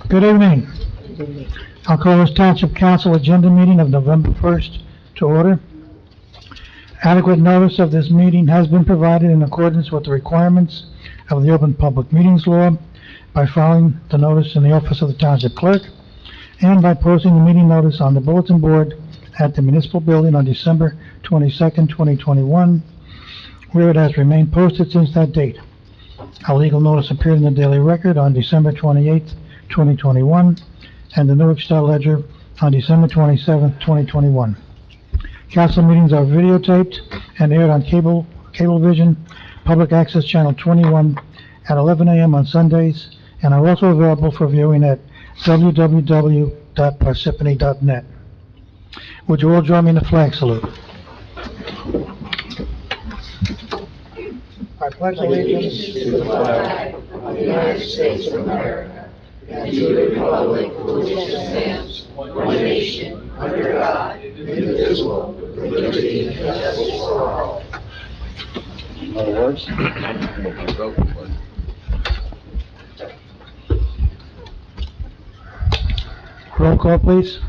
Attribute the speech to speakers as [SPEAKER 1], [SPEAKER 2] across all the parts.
[SPEAKER 1] Good evening. I'll call this Township Council agenda meeting of November 1st to order. Adequate notice of this meeting has been provided in accordance with the requirements of the Open Public Meetings Law by filing the notice in the office of the Township Clerk and by posting the meeting notice on the bulletin board at the Municipal Building on December 22nd, 2021, where it has remained posted since that date. A legal notice appeared in the Daily Record on December 28th, 2021, and the Newark Star Ledger on December 27th, 2021. Council meetings are videotaped and aired on Cablevision Public Access Channel 21 at 11 a.m. on Sundays, and are also available for viewing at www.parsippany.net. Would you all join me in the flag salute? I pledge allegiance
[SPEAKER 2] to the flag of the United States of America and to the republic for which it stands, one nation, under God, indivisible, with liberty and justice for all.
[SPEAKER 3] In other words,
[SPEAKER 1] roll call, please.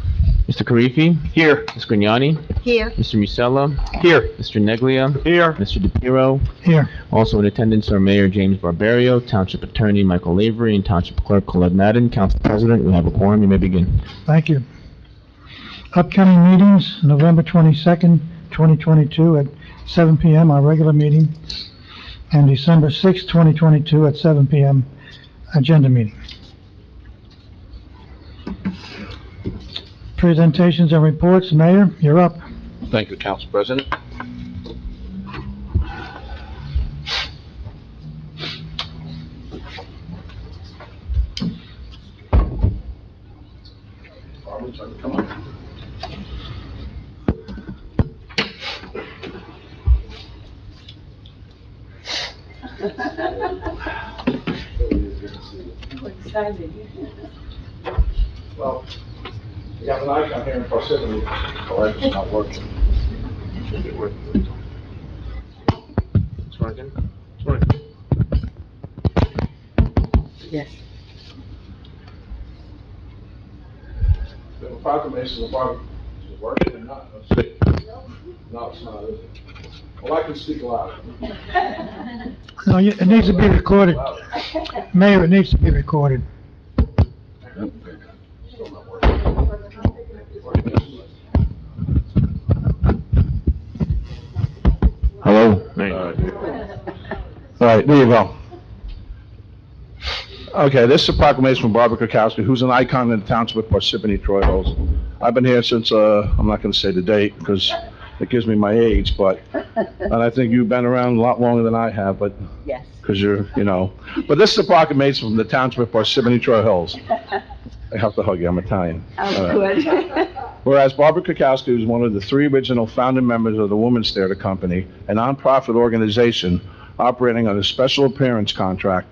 [SPEAKER 4] Mr. Karifi.
[SPEAKER 3] here.
[SPEAKER 4] Ms. Grignani.
[SPEAKER 5] Here.
[SPEAKER 4] Mr. Musella.
[SPEAKER 3] Here.
[SPEAKER 4] Mr. Neglia.
[SPEAKER 3] Here.
[SPEAKER 4] Mr. DePiero.
[SPEAKER 1] Here.
[SPEAKER 4] Also in attendance are Mayor James Barbario, Township Attorney Michael Lavery, and Township Clerk Colette Madden. Council President, we have a quorum. You may begin.
[SPEAKER 1] Thank you. Upcoming meetings, November 22nd, 2022 at 7 p.m., our regular meeting, and December 6th, 2022 at 7 p.m., agenda meeting. Presentations and reports. Mayor, you're up.
[SPEAKER 3] Thank you, Council President. Come on. Well, we have an icon here in Parsippany. Oh, it's not working. Should be working.
[SPEAKER 4] It's working?
[SPEAKER 3] It's working.
[SPEAKER 5] Yes.
[SPEAKER 3] The proclamation of Barbara, is it working or not? Let's see. No, it's not, is it? Well, I can speak loud.
[SPEAKER 1] No, it needs to be recorded. Mayor, it needs to be recorded.
[SPEAKER 3] Still not working.
[SPEAKER 4] Hello?
[SPEAKER 3] All right, there you go. Okay, this is a proclamation from Barbara Krakowski, who's an icon in the township of Parsippany-Troy Hills. I've been here since, I'm not gonna say the date, because it gives me my age, but, and I think you've been around a lot longer than I have, but,
[SPEAKER 5] Yes.
[SPEAKER 3] because you're, but this is a proclamation from the township of Parsippany-Troy Hills. I have to hug you, I'm Italian.
[SPEAKER 5] Oh,
[SPEAKER 3] All right.
[SPEAKER 5] good.
[SPEAKER 3] Whereas Barbara Krakowski was one of the three original founding members of the Women's Theater Company, a nonprofit organization operating on a special appearance contract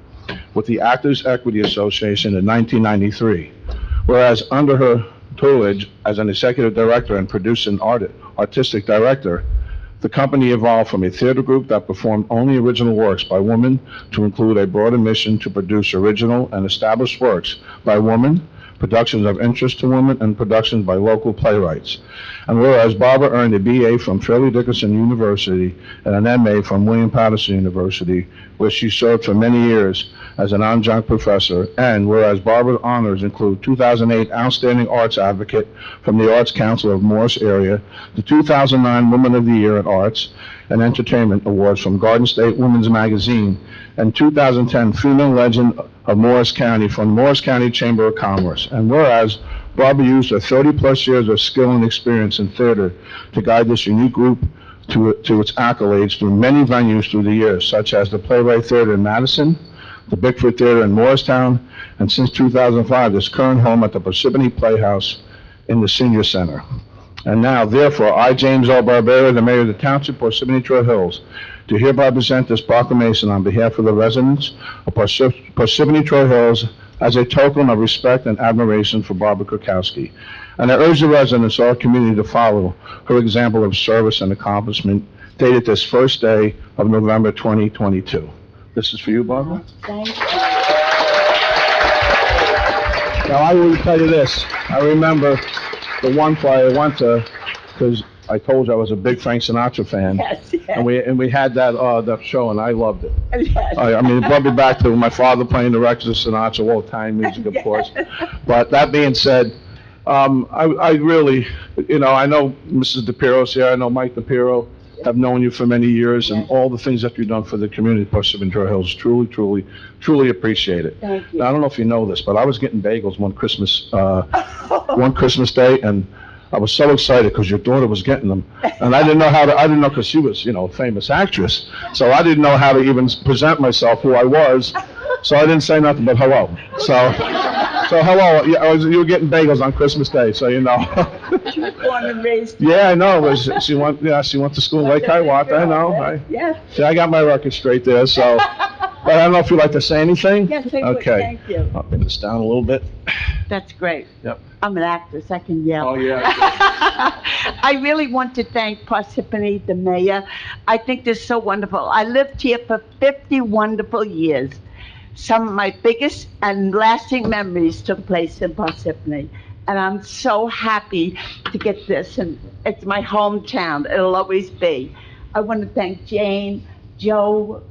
[SPEAKER 3] with the Actors Equity Association in 1993. Whereas under her tutelage as an executive director and producing artistic director, the company evolved from a theater group that performed only original works by women to include a broader mission to produce original and established works by women, productions of interest to women, and productions by local playwrights. And whereas Barbara earned a BA from Fairleigh Dickinson University and an MA from William Patterson University, where she served for many years as an adjunct professor, and whereas Barbara's honors include 2008 Outstanding Arts Advocate from the Arts Council of Morris Area, the 2009 Woman of the Year at Arts and Entertainment Awards from Garden State Women's Magazine, and 2010 Female Legend of Morris County from the Morris County Chamber of Commerce. And whereas Barbara used her 30-plus years of skill and experience in theater to guide this unique group to its accolades through many venues through the years, such as the Playwright Theater in Madison, the Bigfoot Theater in Morristown, and since 2005, this current home at the Parsippany Playhouse in the Senior Center. And now, therefore, I, James L. Barbario, the Mayor of the Township, Parsippany-Troy Hills, do hereby present this proclamation on behalf of the residents of Parsippany-Troy Hills as a token of respect and admiration for Barbara Krakowski. And I urge the residents of our community to follow her example of service and accomplishment dated this first day of November 2022. This is for you, Barbara.
[SPEAKER 5] Thank you.
[SPEAKER 3] Now, I will tell you this, I remember the one play I went to, because I told you I was a big Frank Sinatra fan.
[SPEAKER 2] Yes, yes.
[SPEAKER 3] And we had that show, and I loved it.
[SPEAKER 2] Yes.
[SPEAKER 3] I mean, it brought me back to my father playing the records of Sinatra, all Italian music, of course. But that being said, I really, I know Mrs. DePiero's here, I know Mike DePiero, have known you for many years, and all the things that you've done for the community of Parsippany-Troy Hills, truly appreciate it.
[SPEAKER 2] Thank you.
[SPEAKER 3] Now, I don't know if you know this, but I was getting bagels one Christmas day, and I was so excited because your daughter was getting them, and I didn't know because she was, a famous actress, so I didn't know how to even present myself, who I was, so I didn't say nothing but hello. So hello, you were getting bagels on Christmas Day, so you know.
[SPEAKER 2] She was born and raised.
[SPEAKER 3] Yeah, I know, she went to school in Lake Hiawatha, I know.
[SPEAKER 2] Yes.
[SPEAKER 3] See, I got my record straight there, so, but I don't know if you'd like to say anything?
[SPEAKER 2] Yes, I would,
[SPEAKER 3] Okay.
[SPEAKER 2] thank you.
[SPEAKER 3] I'll bring this down a little bit.
[SPEAKER 2] That's great.
[SPEAKER 3] Yep.
[SPEAKER 2] I'm an actress, I can yell.
[SPEAKER 3] Oh, yeah.
[SPEAKER 2] I really want to thank Parsippany, the mayor. I think this is so wonderful. I lived here for 50 wonderful years. Some of my biggest and lasting memories took place in Parsippany. And I'm so happy to get this, and it's my hometown. It'll always be. I want to thank Jane, Joe,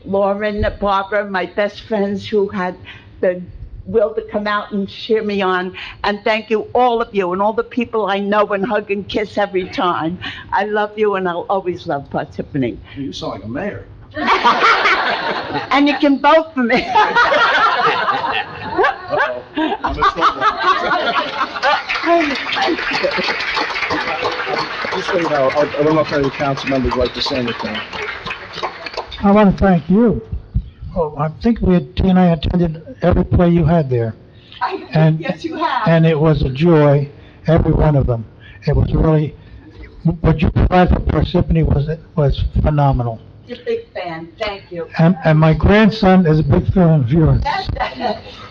[SPEAKER 2] Lauren, Barbara, my best friends who had the will to come out and cheer me on. And thank you, all of you, and all the people I know and hug and kiss every time. I love you, and I'll always love Parsippany.
[SPEAKER 3] You sound like a mayor.
[SPEAKER 2] And you can vote for me.
[SPEAKER 3] Just so you know, I don't know if any council members would like to say anything.
[SPEAKER 1] I want to thank you. Oh, I think T and I attended every play you had there. And-
[SPEAKER 2] Yes, you have.
[SPEAKER 1] And it was a joy, every one of them. It was really, what you provided for Parsippany was phenomenal.
[SPEAKER 2] You're a big fan, thank you.
[SPEAKER 1] And my grandson is a big fan of yours.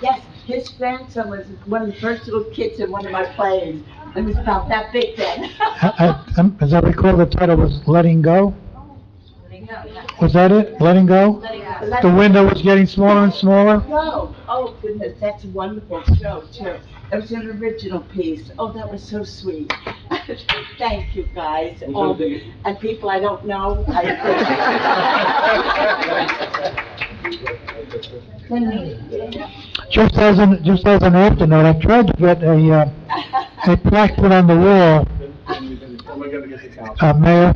[SPEAKER 2] Yes, his grandson was one of the first little kids in one of my plays, and was about that big then.
[SPEAKER 1] As I recall, the title was Letting Go? Was that it? Letting Go? The window was getting smaller and smaller?
[SPEAKER 2] No, oh goodness, that's a wonderful show too. It was an original piece. Oh, that was so sweet. Thank you, guys. And people I don't know.
[SPEAKER 1] Just as an afternote, I tried to get a plaque put on the wall, Mayor.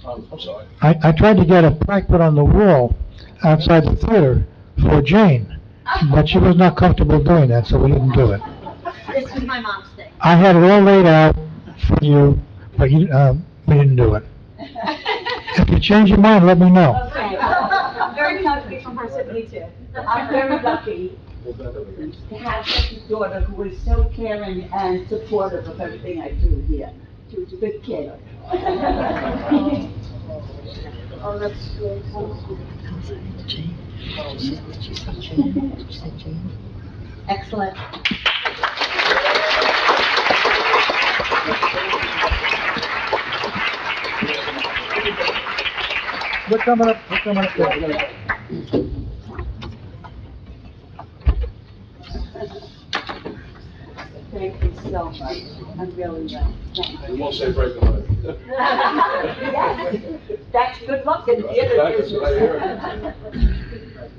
[SPEAKER 3] I'm sorry.
[SPEAKER 1] I tried to get a plaque put on the wall outside the theater for Jane, but she was not comfortable doing that, so we didn't do it.
[SPEAKER 5] This was my mom's thing.
[SPEAKER 1] I had it all laid out for you, but we didn't do it. If you change your mind, let me know.
[SPEAKER 5] Okay. I'm very proud to be from Parsippany too.
[SPEAKER 2] I'm very lucky to have such a daughter who is so caring and supportive of everything I do here. She was a good kid.
[SPEAKER 5] Oh, that's really cool. Excellent.
[SPEAKER 1] We're coming up there.
[SPEAKER 2] Thank you so much. I'm really well. Thank you.
[SPEAKER 3] You won't say break the leg.
[SPEAKER 2] Yes, that's good luck in theater
[SPEAKER 3] That's what I
[SPEAKER 2] business.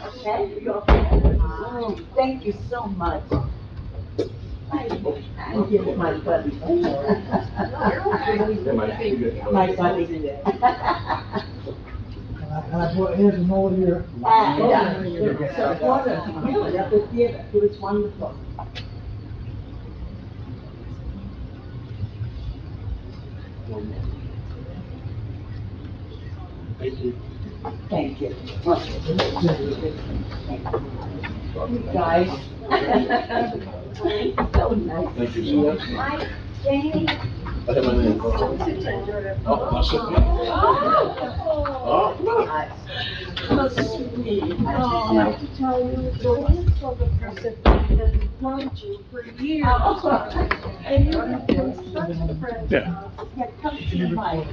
[SPEAKER 2] Okay? Oh, thank you so much. And give my buddy. My buddy.
[SPEAKER 1] And I brought his and over here.
[SPEAKER 2] Yeah, supportive, really, at the theater. It was wonderful. Thank you. Guys. So nice.
[SPEAKER 3] Thank you so much.
[SPEAKER 5] Hi, Jamie.
[SPEAKER 3] I have my name. Oh, that's it. Oh.
[SPEAKER 2] So sweet.
[SPEAKER 5] Oh, I have to tell you, Joanne told the person that has loved you for years. And you have been such a friend.
[SPEAKER 3] Yeah.
[SPEAKER 2] Yeah, come see Mike.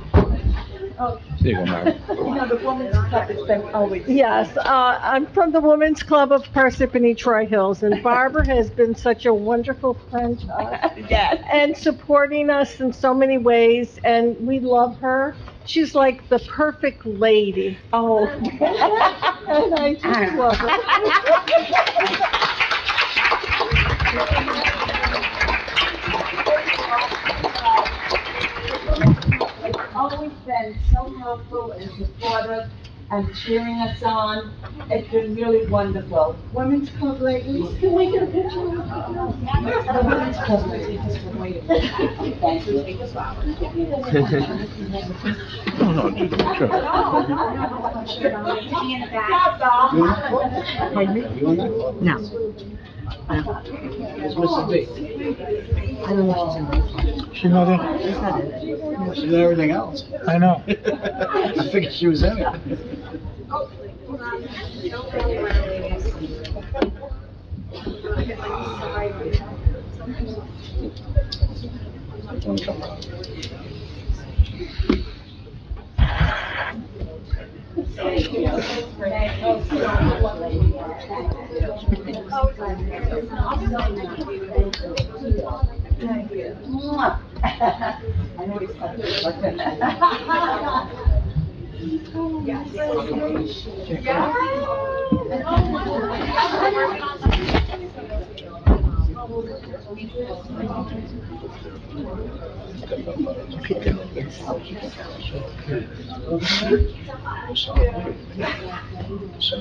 [SPEAKER 3] There you go, Mary.
[SPEAKER 5] The Women's Club has been always. Yes, I'm from the Women's Club of Parsippany-Troy Hills, and Barbara has been such a wonderful friend to us.
[SPEAKER 2] Yes.
[SPEAKER 5] And supporting us in so many ways, and we love her. She's like the perfect lady.
[SPEAKER 2] Oh.
[SPEAKER 5] And I just love her.
[SPEAKER 2] It's always been so helpful and supportive and cheering us on. It's been really wonderful.
[SPEAKER 5] Women's Club ladies, can we get a picture of her?
[SPEAKER 2] The Women's Club ladies has been waiting. Thank you.
[SPEAKER 3] No, no, do the picture.
[SPEAKER 2] No.
[SPEAKER 6] It's Mrs. B.
[SPEAKER 2] I don't know if she's in my
[SPEAKER 1] She know that?
[SPEAKER 6] She's in everything else.
[SPEAKER 1] I know.
[SPEAKER 6] I figured she was in it.
[SPEAKER 2] I know it's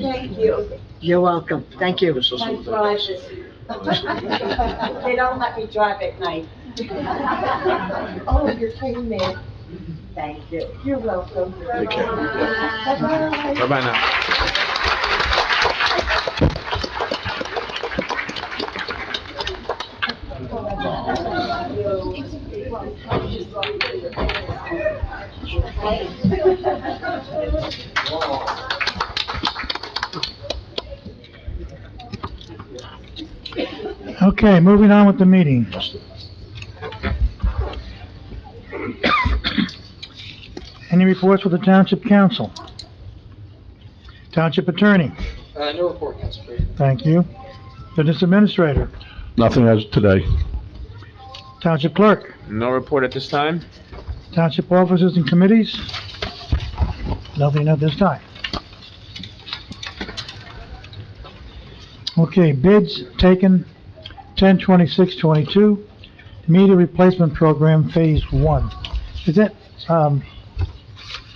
[SPEAKER 2] Thank you.
[SPEAKER 7] You're welcome. Thank you.
[SPEAKER 2] Thanks, Raj. They don't let me drive at night.
[SPEAKER 5] Oh, you're kidding me.
[SPEAKER 2] Thank you.
[SPEAKER 5] You're welcome.
[SPEAKER 3] Take care.
[SPEAKER 5] Bye-bye.
[SPEAKER 3] Bye-bye now.
[SPEAKER 1] Okay, moving on with the meeting. Any reports for the Township Council? Township Attorney?
[SPEAKER 6] No report, Council President.
[SPEAKER 1] Thank you. Business Administrator?
[SPEAKER 3] Nothing as of today.
[SPEAKER 1] Township Clerk?
[SPEAKER 4] No report at this time?
[SPEAKER 1] Township Officers and Committees? Nothing at this time. Okay, bids taken 10/26/22, meter replacement program, Phase 1. Is that, are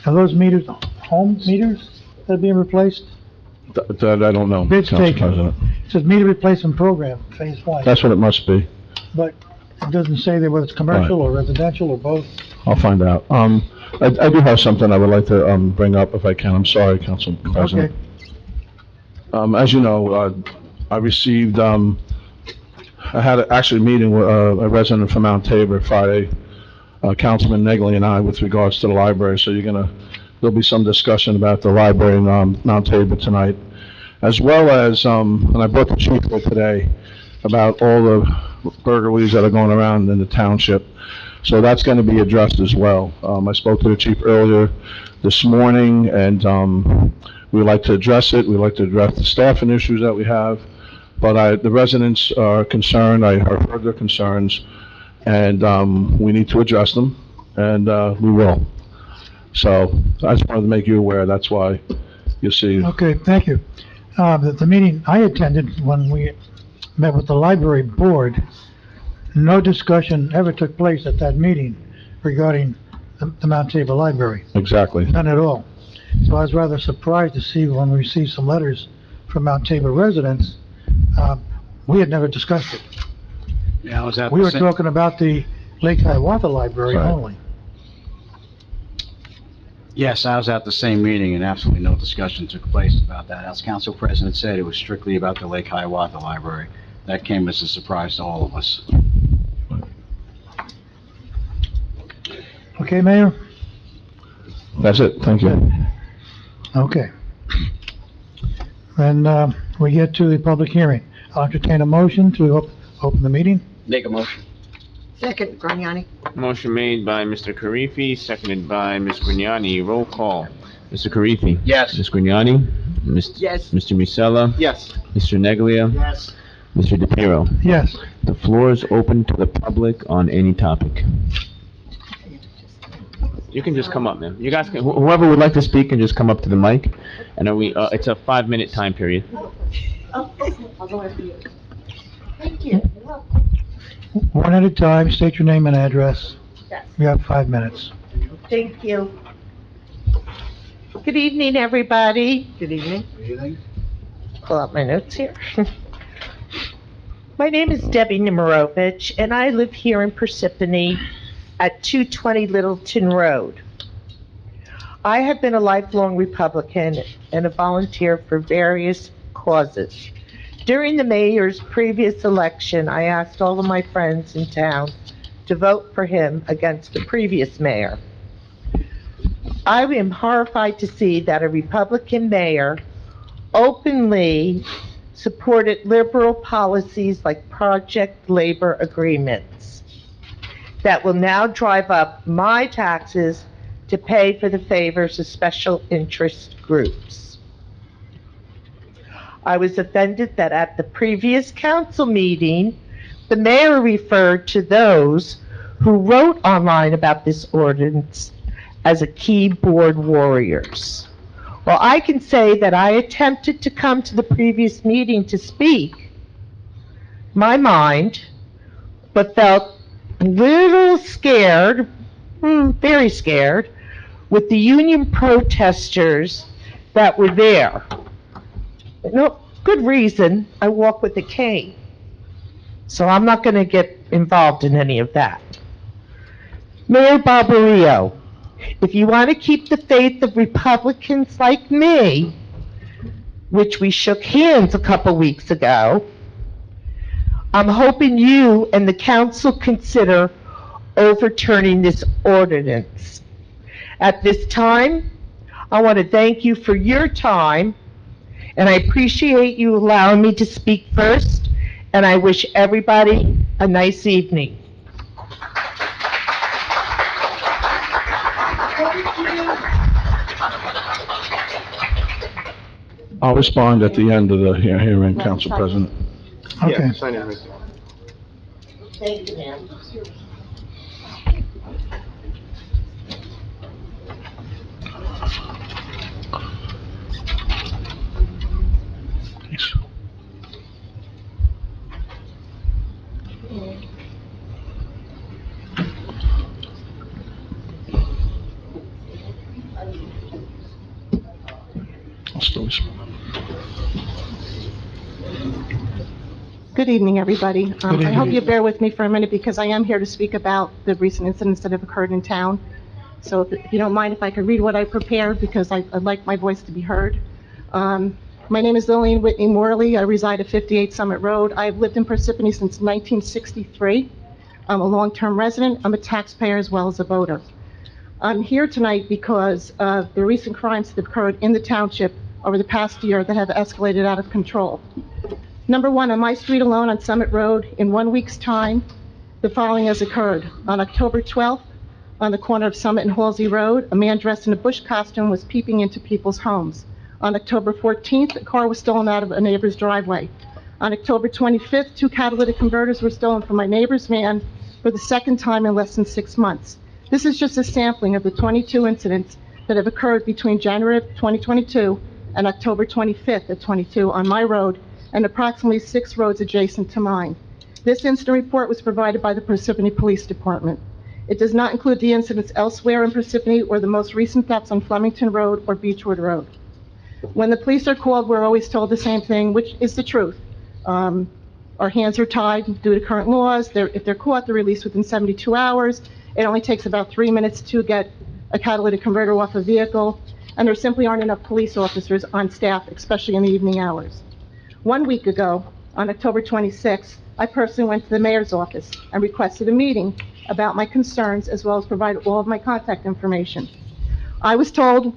[SPEAKER 1] those meters home meters that are being replaced?
[SPEAKER 3] That I don't know,
[SPEAKER 1] Bids
[SPEAKER 3] Council
[SPEAKER 1] taken.
[SPEAKER 3] President.
[SPEAKER 1] It says meter replacement program, Phase 1.
[SPEAKER 3] That's what it must be.
[SPEAKER 1] But it doesn't say that whether it's commercial or residential or both.
[SPEAKER 3] I'll find out. I do have something I would like to, bring up if I can. I'm sorry, Council President.
[SPEAKER 1] Okay.
[SPEAKER 3] As you know, I received, I had actually a meeting with, a resident from Mount Tabor Friday, Councilman Negley and I, with regards to the library, so there'll be some discussion about the library in, Mount Tabor tonight, as well as, and I brought the chief here today, about all the burglaries that are going around in the township. So that's gonna be addressed as well. I spoke to the chief earlier this morning, and, we'd like to address it. We'd like to address the staffing issues that we have. But the residents are concerned, I heard their concerns, and, we need to address them, and, we will. So, I just wanted to make you aware, that's why you see.
[SPEAKER 1] Okay, thank you. The meeting I attended when we met with the library board, no discussion ever took place at that meeting regarding the Mount Tabor Library,
[SPEAKER 3] Exactly.
[SPEAKER 1] none at all. So I was rather surprised to see when we received some letters from Mount Tabor residents, we had never discussed it.
[SPEAKER 6] Yeah, I was at
[SPEAKER 1] We
[SPEAKER 6] the
[SPEAKER 1] were
[SPEAKER 6] same,
[SPEAKER 1] talking about the Lake Hiawatha Library
[SPEAKER 3] Right.
[SPEAKER 1] only.
[SPEAKER 6] yes, I was at the same meeting and absolutely no discussion took place about that. As Council President said, it was strictly about the Lake Hiawatha Library. That came as a surprise to all of us.
[SPEAKER 1] Okay, Mayor?
[SPEAKER 3] That's it, thank you.
[SPEAKER 1] Okay. Then, we get to the public hearing. I'll entertain a motion to open the meeting.
[SPEAKER 6] Make a motion.
[SPEAKER 7] Second, Grignani.
[SPEAKER 4] Motion made by Mr. Karifi, seconded by Ms. Grignani. Roll call. Mr. Karifi?
[SPEAKER 6] Yes.
[SPEAKER 4] Ms. Grignani?
[SPEAKER 7] Yes.
[SPEAKER 4] Mr. Musella?
[SPEAKER 6] Yes.
[SPEAKER 4] Mr. Neglia?
[SPEAKER 6] Yes.
[SPEAKER 4] Mr. DePiero?
[SPEAKER 1] Yes.
[SPEAKER 4] The floor is open to the public on any topic. You can just come up, man. You guys can, whoever would like to speak can just come up to the mic. And it's a 5-minute time period.
[SPEAKER 7] Thank you.
[SPEAKER 1] One at a time, state your name and address.
[SPEAKER 8] Yes.
[SPEAKER 1] You have 5 minutes.
[SPEAKER 8] Thank you. Good evening, everybody.
[SPEAKER 7] Good evening.
[SPEAKER 8] Pull out my notes here. My name is Debbie Nemirovich, and I live here in Parsippany at 220 Littleton Road. I have been a lifelong Republican and a volunteer for various causes. During the mayor's previous election, I asked all of my friends in town to vote for him against the previous mayor. I am horrified to see that a Republican mayor openly supported liberal policies like project labor agreements that will now drive up my taxes to pay for the favors of special interest groups. I was offended that at the previous council meeting, the mayor referred to those who wrote online about this ordinance as a keyboard warriors. Well, I can say that I attempted to come to the previous meeting to speak my mind, but felt a little scared, very scared, with the union protesters that were there. No, good reason, I walk with a cane. So I'm not gonna get involved in any of that. Mayor Barbario, if you want to keep the faith of Republicans like me, which we shook hands a couple weeks ago, I'm hoping you and the council consider overturning this ordinance. At this time, I want to thank you for your time, and I appreciate you allowing me to speak first, and I wish everybody a nice evening.
[SPEAKER 3] I'll respond at the end of the hearing, Council President.
[SPEAKER 1] Okay.
[SPEAKER 8] Thank you, ma'am.
[SPEAKER 3] I'll still respond.
[SPEAKER 9] Good evening, everybody.
[SPEAKER 1] Good
[SPEAKER 9] I hope
[SPEAKER 1] evening.
[SPEAKER 9] you bear with me for a minute because I am here to speak about the recent incidents that have occurred in town. So if you don't mind, if I could read what I prepared, because I'd like my voice to be heard. My name is Lillian Whitney Morley. I reside at 58 Summit Road. I've lived in Parsippany since 1963. I'm a long-term resident. I'm a taxpayer as well as a voter. I'm here tonight because of the recent crimes that have occurred in the township over the past year that have escalated out of control. Number one, on my street alone on Summit Road, in 1 week's time, the following has occurred. On October 12th, on the corner of Summit and Halsey Road, a man dressed in a bush costume was peeping into people's homes. On October 14th, a car was stolen out of a neighbor's driveway. On October 25th, 2 catalytic converters were stolen from my neighbor's van for the second time in less than 6 months. This is just a sampling of the 22 incidents that have occurred between January of 2022 and October 25th of 22 on my road and approximately 6 roads adjacent to mine. This incident report was provided by the Parsippany Police Department. It does not include the incidents elsewhere in Parsippany or the most recent thefts on Flemington Road or Beechwood Road. When the police are called, we're always told the same thing, which is the truth. Our hands are tied due to current laws. If they're caught, they're released within 72 hours. It only takes about 3 minutes to get a catalytic converter off a vehicle, and there simply aren't enough police officers on staff, especially in the evening hours. 1 week ago, on October 26th, I personally went to the mayor's office and requested a meeting about my concerns as well as provided all of my contact information. I was told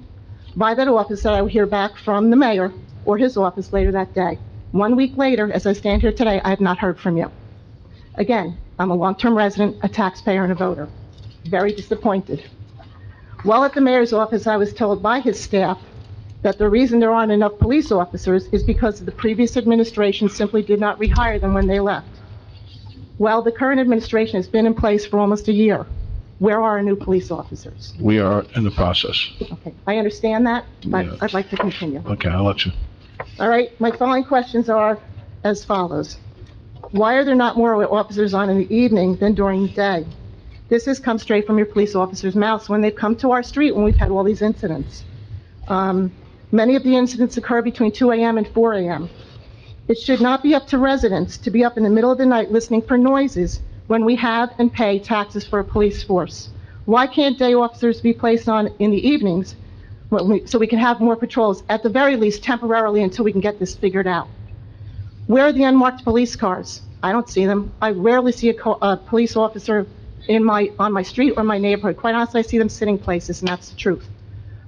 [SPEAKER 9] by that office that I would hear back from the mayor or his office later that day. 1 week later, as I stand here today, I have not heard from you. Again, I'm a long-term resident, a taxpayer, and a voter. Very disappointed. While at the mayor's office, I was told by his staff that the reason there aren't enough police officers is because the previous administration simply did not rehire them when they left. Well, the current administration has been in place for almost a year. Where are our new police officers?
[SPEAKER 3] We are in the process.
[SPEAKER 9] Okay, I understand that, but
[SPEAKER 3] Yeah.
[SPEAKER 9] I'd like to continue.
[SPEAKER 3] Okay, I'll let you.
[SPEAKER 9] All right, my following questions are as follows. Why are there not more officers on in the evening than during the day? This has come straight from your police officers' mouths when they've come to our street when we've had all these incidents. Many of the incidents occur between 2 a.m. and 4 a.m. It should not be up to residents to be up in the middle of the night listening for noises when we have and pay taxes for a police force. Why can't day officers be placed on in the evenings so we can have more patrols, at the very least temporarily, until we can get this figured out? Where are the unmarked police cars? I don't see them. I rarely see a police officer on my street or my neighborhood. Quite honestly, I see them sitting places, and that's the truth.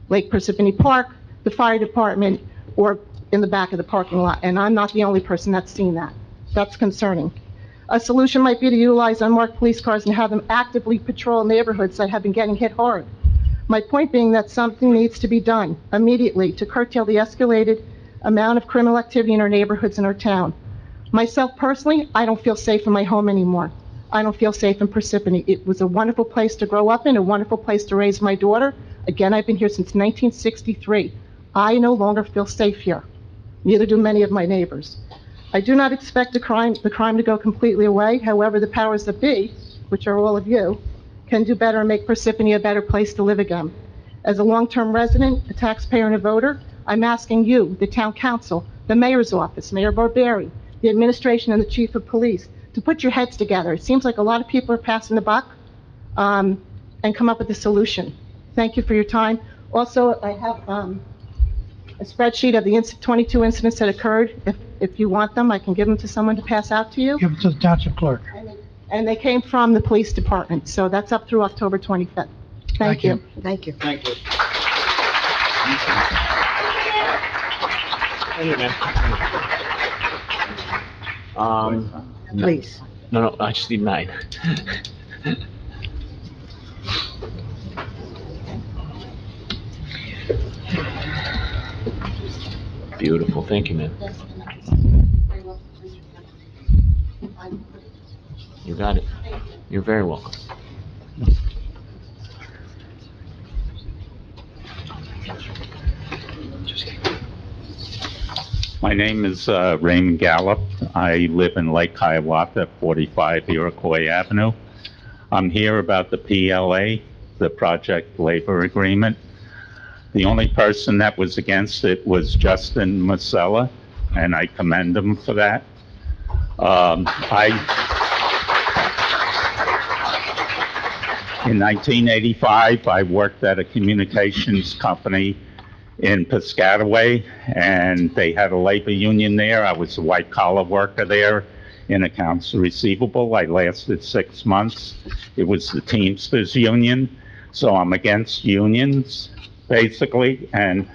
[SPEAKER 9] Lake Parsippany Park, the fire department, or in the back of the parking lot, and I'm not the only person that's seen that. That's concerning. A solution might be to utilize unmarked police cars and have them actively patrol neighborhoods that have been getting hit hard. My point being that something needs to be done immediately to curtail the escalated amount of criminal activity in our neighborhoods in our town. Myself personally, I don't feel safe in my home anymore. I don't feel safe in Parsippany. It was a wonderful place to grow up in, a wonderful place to raise my daughter. Again, I've been here since 1963. I no longer feel safe here. Neither do many of my neighbors. I do not expect the crime to go completely away. However, the powers that be, which are all of you, can do better and make Parsippany a better place to live again. As a long-term resident, a taxpayer, and a voter, I'm asking you, the town council, the mayor's office, Mayor Barberi, the administration, and the chief of police, to put your heads together. It seems like a lot of people are passing the buck, and come up with a solution. Thank you for your time. Also, I have a spreadsheet of the 22 incidents that occurred. If you want them, I can give them to someone to pass out to you.
[SPEAKER 1] Give it to the township clerk.
[SPEAKER 9] And they came from the police department, so that's up through October 25th. Thank you.
[SPEAKER 7] Thank you.
[SPEAKER 6] Thank you.
[SPEAKER 7] Please.
[SPEAKER 4] No, I just need 9. Beautiful, thank you, man. You got it. You're very welcome.
[SPEAKER 10] My name is Raymond Gallup. I live in Lake Hiawatha, 45 Iroquois Avenue. I'm here about the PLA, the Project Labor Agreement. The only person that was against it was Justin Masella, and I commend him for that. In 1985, I worked at a communications company in Piscataway, and they had a labor union there. I was a white-collar worker there in accounts receivable. I lasted 6 months. It was the Teamsters Union, so I'm against unions, basically, and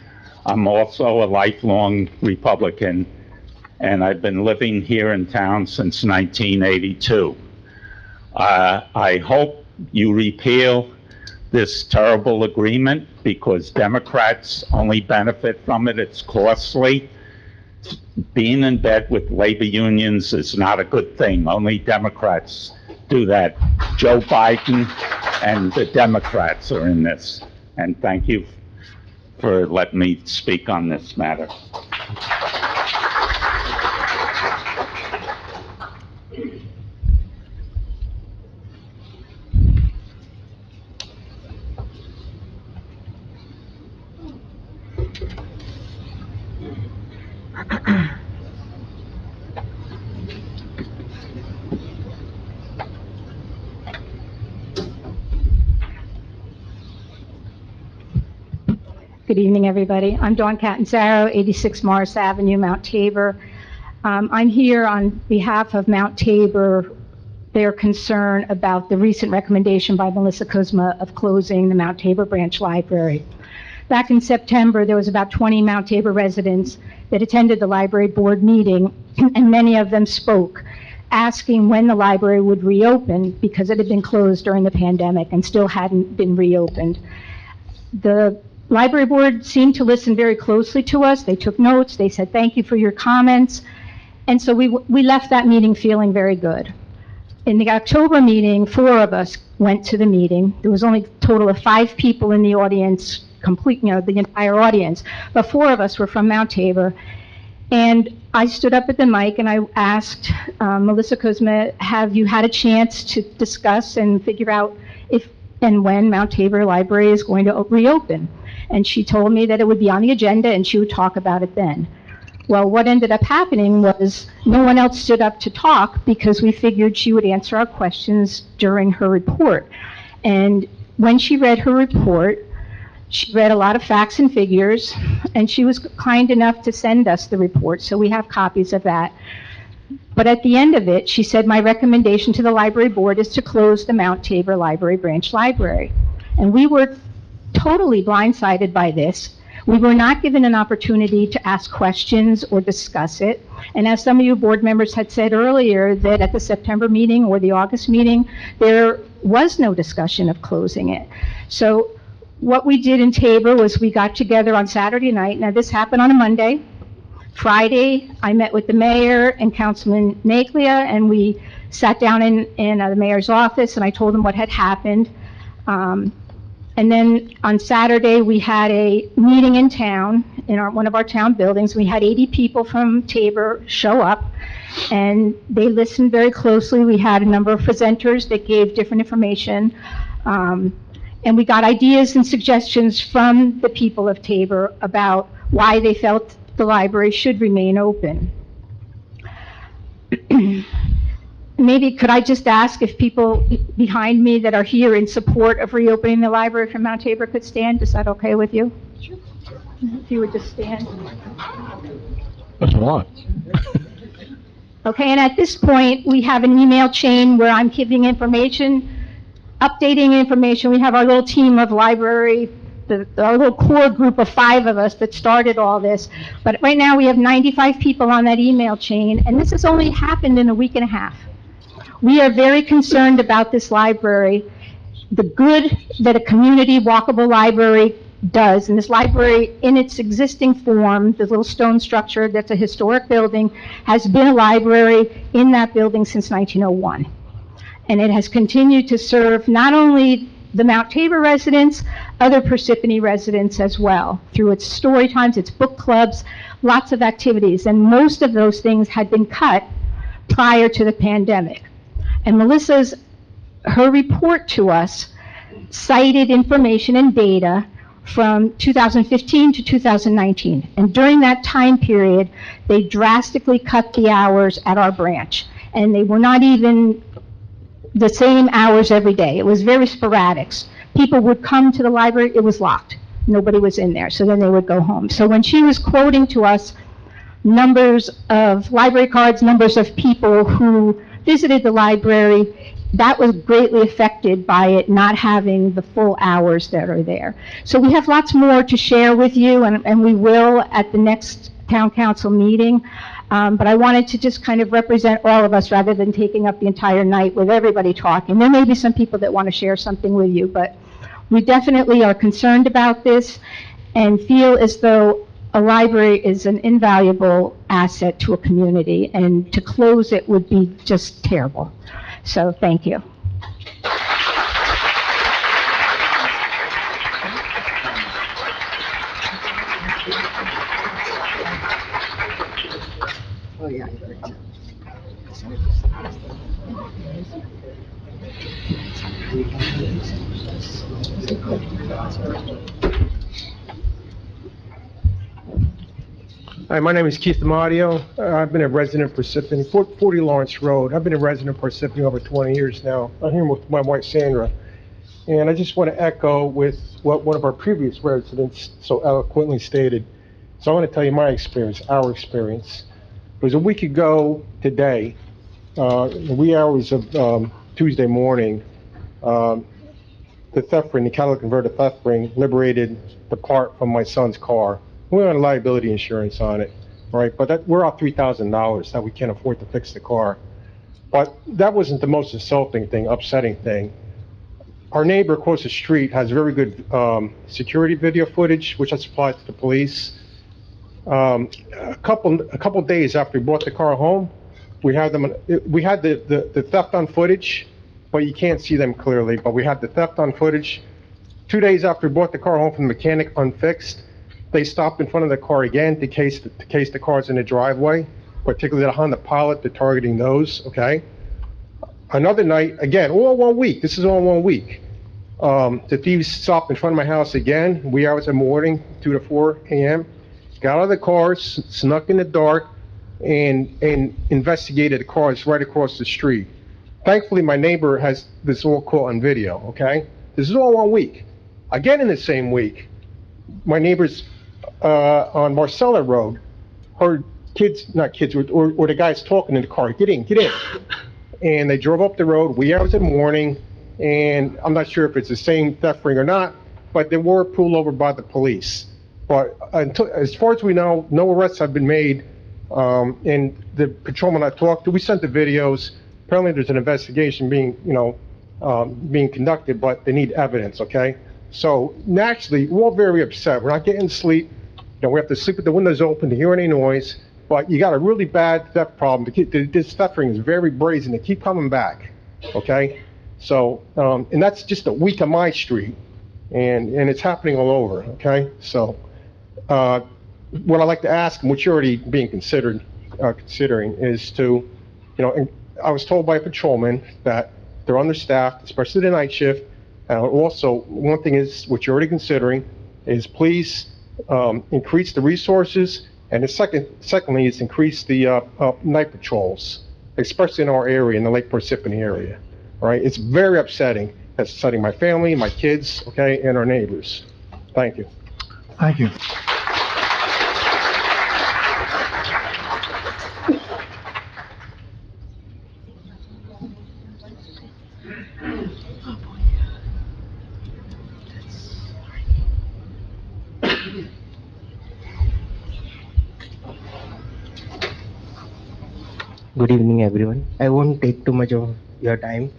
[SPEAKER 10] I'm also a lifelong Republican, and I've been living here in town since 1982. I hope you repeal this terrible agreement, because Democrats only benefit from it. It's costly. Being in bed with labor unions is not a good thing. Only Democrats do that. Joe Biden and the Democrats are in this. And thank you for letting me speak on this matter.
[SPEAKER 11] Good evening, everybody. I'm Dawn Catanzaro, 86 Morris Avenue, Mount Tabor. I'm here on behalf of Mount Tabor, their concern about the recent recommendation by Melissa Kuzma of closing the Mount Tabor Branch Library. Back in September, there was about 20 Mount Tabor residents that attended the library board meeting, and many of them spoke. asking when the library would reopen because it had been closed during the pandemic and still hadn't been reopened. The library board seemed to listen very closely to us. They took notes. They said, thank you for your comments. And so we left that meeting feeling very good. In the October meeting, 4 of us went to the meeting. There was only a total of 5 people in the audience, the entire audience, but 4 of us were from Mount Tabor. And I stood up at the mic and I asked Melissa Kuzma, have you had a chance to discuss and figure out if and when Mount Tabor Library is going to reopen? And she told me that it would be on the agenda and she would talk about it then. Well, what ended up happening was no one else stood up to talk because we figured she would answer our questions during her report. And when she read her report, she read a lot of facts and figures, and she was kind enough to send us the report, so we have copies of that. But at the end of it, she said, my recommendation to the library board is to close the Mount Tabor Library Branch Library. And we were totally blindsided by this. We were not given an opportunity to ask questions or discuss it. And as some of you board members had said earlier, that at the September meeting or the August meeting, there was no discussion of closing it. So what we did in Tabor was we got together on Saturday night. Now, this happened on a Monday. Friday, I met with the mayor and Councilman Naglia, and we sat down in the mayor's office, and I told him what had happened. And then on Saturday, we had a meeting in town, in one of our town buildings. We had 80 people from Tabor show up, and they listened very closely. We had a number of presenters that gave different information, and we got ideas and suggestions from the people of Tabor about why they felt the library should remain open. Maybe could I just ask if people behind me that are here in support of reopening the library for Mount Tabor could stand? Is that okay with you? Sure. If you would just stand.
[SPEAKER 3] That's a lot.
[SPEAKER 11] Okay, and at this point, we have an email chain where I'm giving information, updating information. We have our little team of library, our little core group of 5 of us that started all this. But right now, we have 95 people on that email chain, and this has only happened in a week and a half. We are very concerned about this library, the good that a community walkable library does. And this library, in its existing form, the little stone structure that's a historic building, has been a library in that building since 1901. And it has continued to serve not only the Mount Tabor residents, other Parsippany residents as well, through its story times, its book clubs, lots of activities. And most of those things had been cut prior to the pandemic. And her report to us cited information and data from 2015 to 2019. And during that time period, they drastically cut the hours at our branch. And they were not even the same hours every day. It was very sporadic. People would come to the library, it was locked. Nobody was in there, so then they would go home. So when she was quoting to us numbers of library cards, numbers of people who visited the library, that was greatly affected by it not having the full hours that are there. So we have lots more to share with you, and we will at the next town council meeting. But I wanted to just kind of represent all of us rather than taking up the entire night with everybody talking. There may be some people that want to share something with you, but we definitely are concerned about this and feel as though a library is an invaluable asset to a community, and to close it would be just terrible. So thank you.
[SPEAKER 7] Oh, yeah.
[SPEAKER 12] Hi, my name is Keith Amadio. I've been a resident of Parsippany, 40 Lawrence Road. I've been a resident of Parsippany over 20 years now. I'm here with my wife Sandra. And I just want to echo with what one of our previous residents so eloquently stated. So I want to tell you my experience, our experience. It was a week ago today, in the wee hours of Tuesday morning, the theft ring, the catalytic converter theft ring, liberated the part from my son's car. We had liability insurance on it, right? But we're out $3,000 that we can't afford to fix the car. But that wasn't the most insulting thing, upsetting thing. Our neighbor across the street has very good security video footage, which I supplied to the police. A couple days after we brought the car home, we had the theft on footage, but you can't see them clearly, but we had the theft on footage. 2 days after we brought the car home from the mechanic unfixed, they stopped in front of the car again to case the cars in the driveway, particularly the Honda Pilot, they're targeting those, okay? Another night, again, all 1 week, this is all 1 week. The thieves stopped in front of my house again, wee hours in the morning, 2 to 4 a.m., got out of the cars, snuck in the dark, and investigated the cars right across the street. Thankfully, my neighbor has this all caught on video, okay? This is all 1 week. Again, in the same week, my neighbors on Marcella Road heard or the guys talking in the car, get in. And they drove up the road, wee hours in the morning, and I'm not sure if it's the same theft ring or not, but they were pulled over by the police. But as far as we know, no arrests have been made. And the patrolman I talked to, we sent the videos. Apparently there's an investigation being conducted, but they need evidence, okay? So naturally, we're all very upset. We're not getting sleep. We have to sleep with the windows open to hear any noise. But you got a really bad theft problem. This theft ring is very brazen. They keep coming back, okay? So, and that's just a week on my street, and it's happening all over, okay? So, what I'd like to ask, and what you're already considering, is to, and I was told by a patrolman that they're understaffed, especially the night shift. Also, one thing is, what you're already considering, is please increase the resources, and secondly, is increase the night patrols, especially in our area, in the Lake Parsippany area. All right, it's very upsetting. It's upsetting my family, my kids, okay, and our neighbors. Thank you.
[SPEAKER 1] Thank you.
[SPEAKER 13] Good evening, everyone. I won't take too much of your time.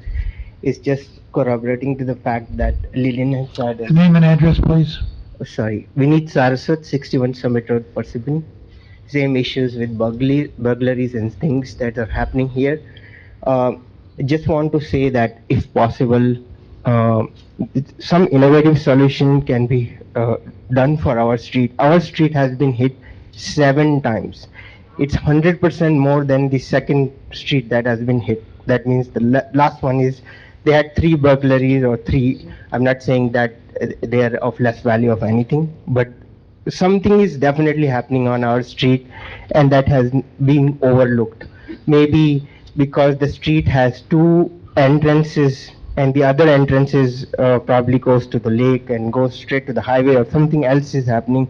[SPEAKER 13] It's just corroborating to the fact that Lillian has said...
[SPEAKER 1] Name and address, please.
[SPEAKER 13] Sorry. Vineet Saraswat, 61 Summit Road, Parsippany. Same issues with burglaries and things that are happening here. Just want to say that if possible, some innovative solution can be done for our street. Our street has been hit 7 times. It's 100% more than the second street that has been hit. That means the last one is, they had 3 burglaries or 3, I'm not saying that they are of less value of anything, but something is definitely happening on our street, and that has been overlooked. Maybe because the street has 2 entrances, and the other entrances probably goes to the lake and goes straight to the highway, or something else is happening.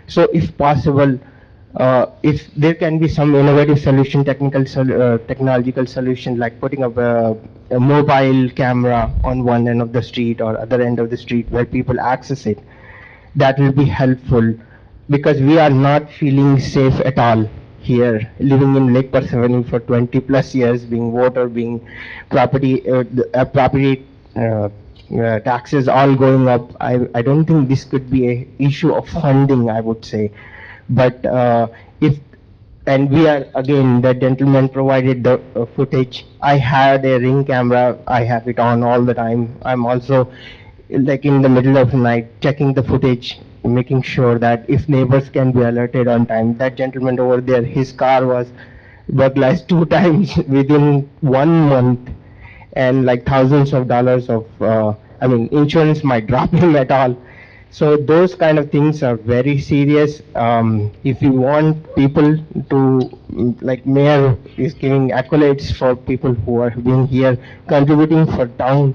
[SPEAKER 13] So if possible, if there can be some innovative solution, technological solution, like putting up a mobile camera on one end of the street or other end of the street where people access it, that will be helpful, because we are not feeling safe at all here, living in Lake Parsippany for 20 plus years, being water, being property taxes all going up. I don't think this could be an issue of funding, I would say. But and we are, again, the gentleman provided the footage. I had a ring camera, I have it on all the time. I'm also, like, in the middle of the night, checking the footage, making sure that if neighbors can be alerted on time. That gentleman over there, his car was burglarized 2 times within 1 month, and like thousands of dollars of, insurance might drop him at all. So those kind of things are very serious. If you want people to, like Mayor is giving accolades for people who are being here, contributing for town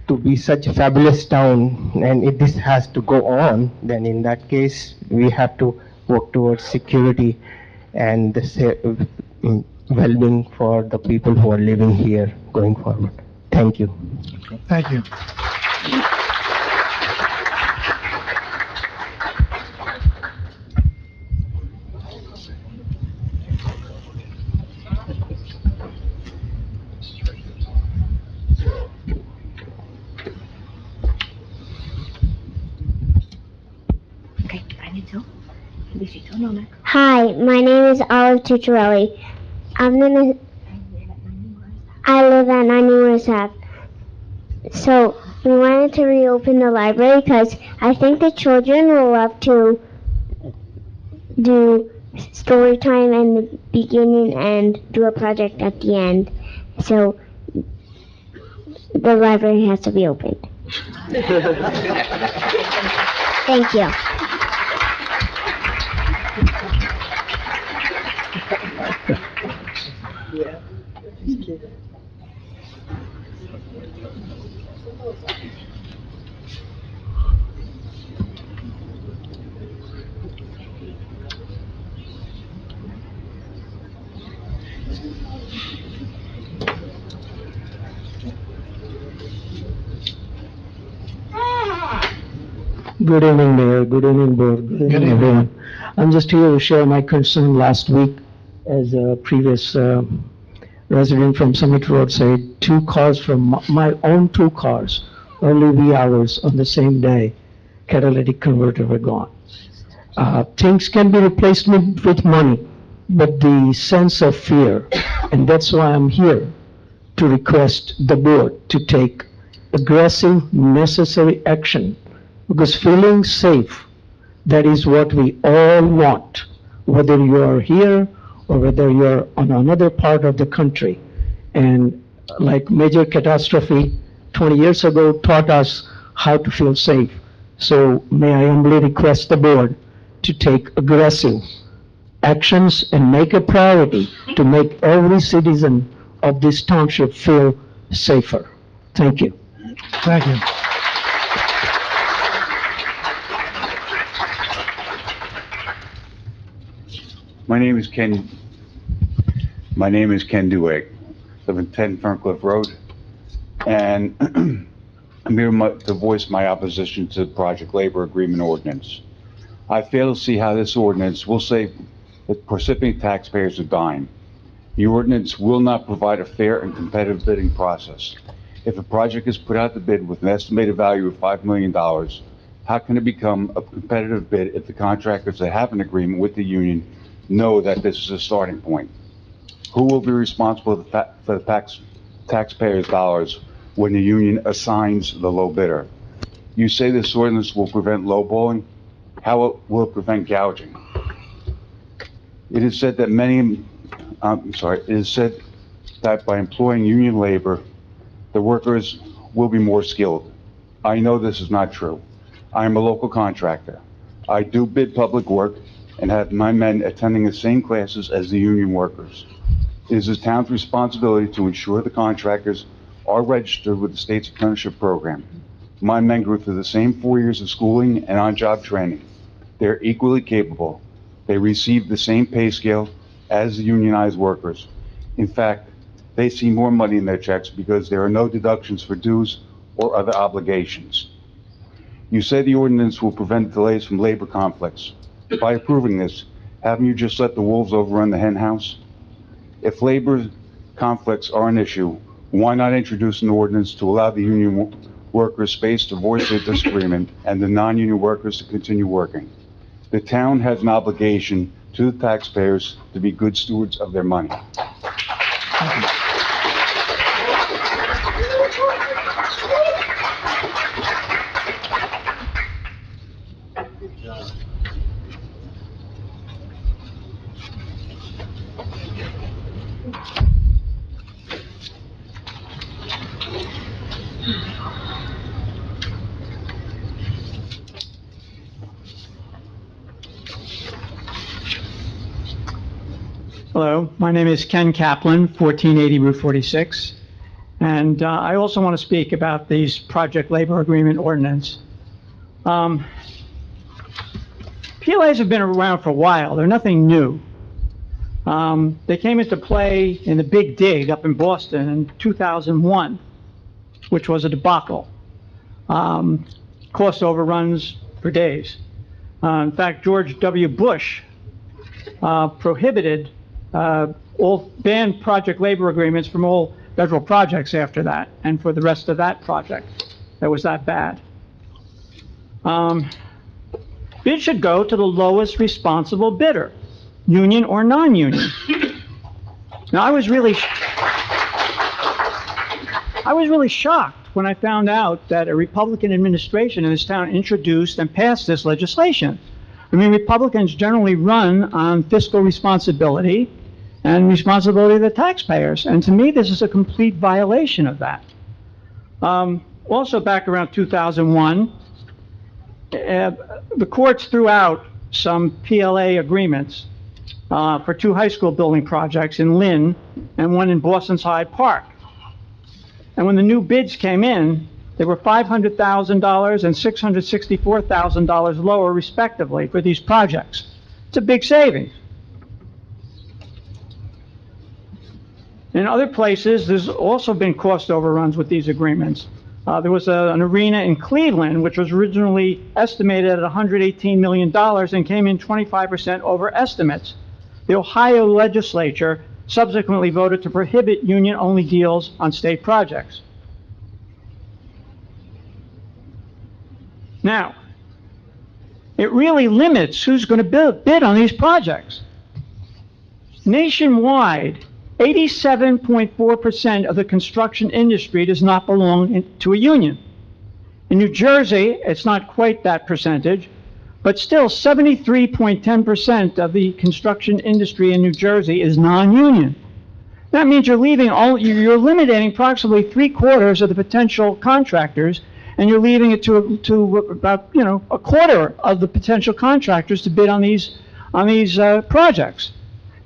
[SPEAKER 13] to be such a fabulous town, and if this has to go on, then in that case, we have to work towards security and the well-being for the people who are living here going forward. Thank you.
[SPEAKER 1] Thank you.
[SPEAKER 14] Hi, my name is Olive Tucciarelli. I live at 90 Morris Ave. So we wanted to reopen the library because I think the children will love to do story time in the beginning and do a project at the end. So the library has to be opened. Thank you.
[SPEAKER 15] Good evening, Mayor. Good evening, Board. Good evening, everyone. I'm just here to share my concern. Last week, as a previous resident from Summit Road said, two cars from my own two cars, early wee hours on the same day, catalytic converter were gone. Things can be replaced with money, but the sense of fear, and that's why I'm here to request the board to take aggressive, necessary action, because feeling safe, that is what we all want, whether you are here or whether you're on another part of the country. And like major catastrophe 20 years ago taught us how to feel safe. So may I humbly request the board to take aggressive actions and make a priority to make every citizen of this township feel safer. Thank you.
[SPEAKER 1] Thank you.
[SPEAKER 16] My name is Ken Duegg, live in 10 Ferncliff Road, and I'm here to voice my opposition to the project labor agreement ordinance. I fail to see how this ordinance will save the Parsippany taxpayers a dime. The ordinance will not provide a fair and competitive bidding process. If a project is put out to bid with an estimated value of $5 million, how can it become a competitive bid if the contractors that have an agreement with the union know that this is a starting point? Who will be responsible for the taxpayers' dollars when the union assigns the low bidder? You say this ordinance will prevent lowballing. How will it prevent gouging? It is said that by employing union labor, the workers will be more skilled. I know this is not true. I am a local contractor. I do bid public work and have my men attending the same classes as the union workers. It is the town's responsibility to ensure the contractors are registered with the state's apprenticeship program. My men go through the same 4 years of schooling and on-job training. They're equally capable. They receive the same pay scale as the unionized workers. In fact, they see more money in their checks because there are no deductions for dues or other obligations. You say the ordinance will prevent delays from labor conflicts. By approving this, haven't you just let the wolves overrun the hen house? If labor conflicts are an issue, why not introduce an ordinance to allow the union workers space to voice their disagreement and the non-union workers to continue working? The town has an obligation to the taxpayers to be good stewards of their money.
[SPEAKER 17] Hello, my name is Ken Kaplan, 1480 Route 46, and I also want to speak about these project labor agreement ordinance. PLAs have been around for a while. They're nothing new. They came into play in the Big Dig up in Boston in 2001, which was a debacle. Cost overruns for days. In fact, George W. Bush banned project labor agreements from all federal projects after that, and for the rest of that project that was that bad. Bid should go to the lowest responsible bidder, union or non-union. Now, I was really shocked when I found out that a Republican administration in this town introduced and passed this legislation. I mean, Republicans generally run on fiscal responsibility and responsibility of the taxpayers, and to me, this is a complete violation of that. Also, back around 2001, the courts threw out some PLA agreements for 2 high school building projects in Lynn and one in Boston's Hyde Park. And when the new bids came in, they were $500,000 and $664,000 lower respectively for these projects. It's a big savings. In other places, there's also been cost overruns with these agreements. There was an arena in Cleveland, which was originally estimated at $118 million and came in 25% over estimates. The Ohio legislature subsequently voted to prohibit union-only deals on state projects. Now, it really limits who's going to bid on these projects. Nationwide, 87.4% of the construction industry does not belong to a union. In New Jersey, it's not quite that percentage, but still 73.10% of the construction industry in New Jersey is non-union. That means you're eliminating approximately 3/4 of the potential contractors, and you're leaving it to about, a quarter of the potential contractors to bid on these projects.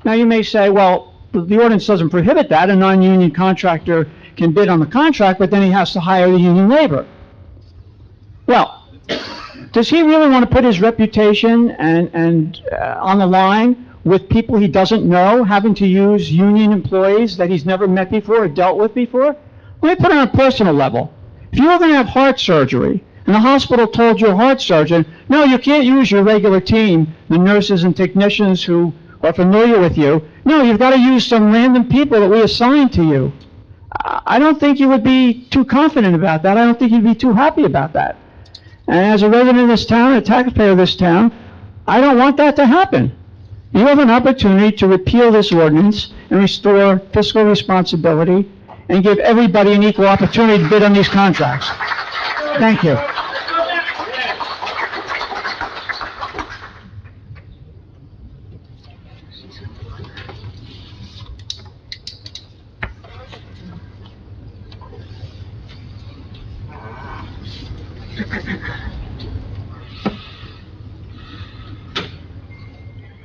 [SPEAKER 17] Now you may say, well, the ordinance doesn't prohibit that. A non-union contractor can bid on the contract, but then he has to hire the union labor. Well, does he really want to put his reputation and on the line with people he doesn't know, having to use union employees that he's never met before or dealt with before? Let me put it on a personal level. If you were going to have heart surgery, and the hospital told your heart surgeon, no, you can't use your regular team, the nurses and technicians who are familiar with you. No, you've got to use some random people that we assign to you. I don't think you would be too confident about that. I don't think you'd be too happy about that. And as a resident of this town, a taxpayer of this town, I don't want that to happen. You have an opportunity to repeal this ordinance and restore fiscal responsibility and give everybody an equal opportunity to bid on these contracts. Thank you.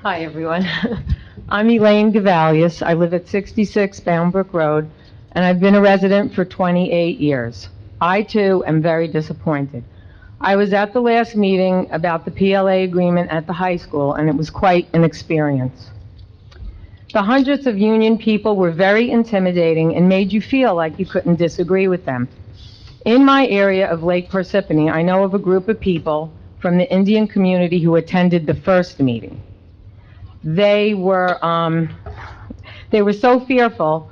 [SPEAKER 18] Hi, everyone. I'm Elaine Gavalius. I live at 66 Boundbrook Road, and I've been a resident for 28 years. I, too, am very disappointed. I was at the last meeting about the PLA agreement at the high school, and it was quite an experience. The hundreds of union people were very intimidating and made you feel like you couldn't disagree with them. In my area of Lake Parsippany, I know of a group of people from the Indian community who attended the first meeting. They were so fearful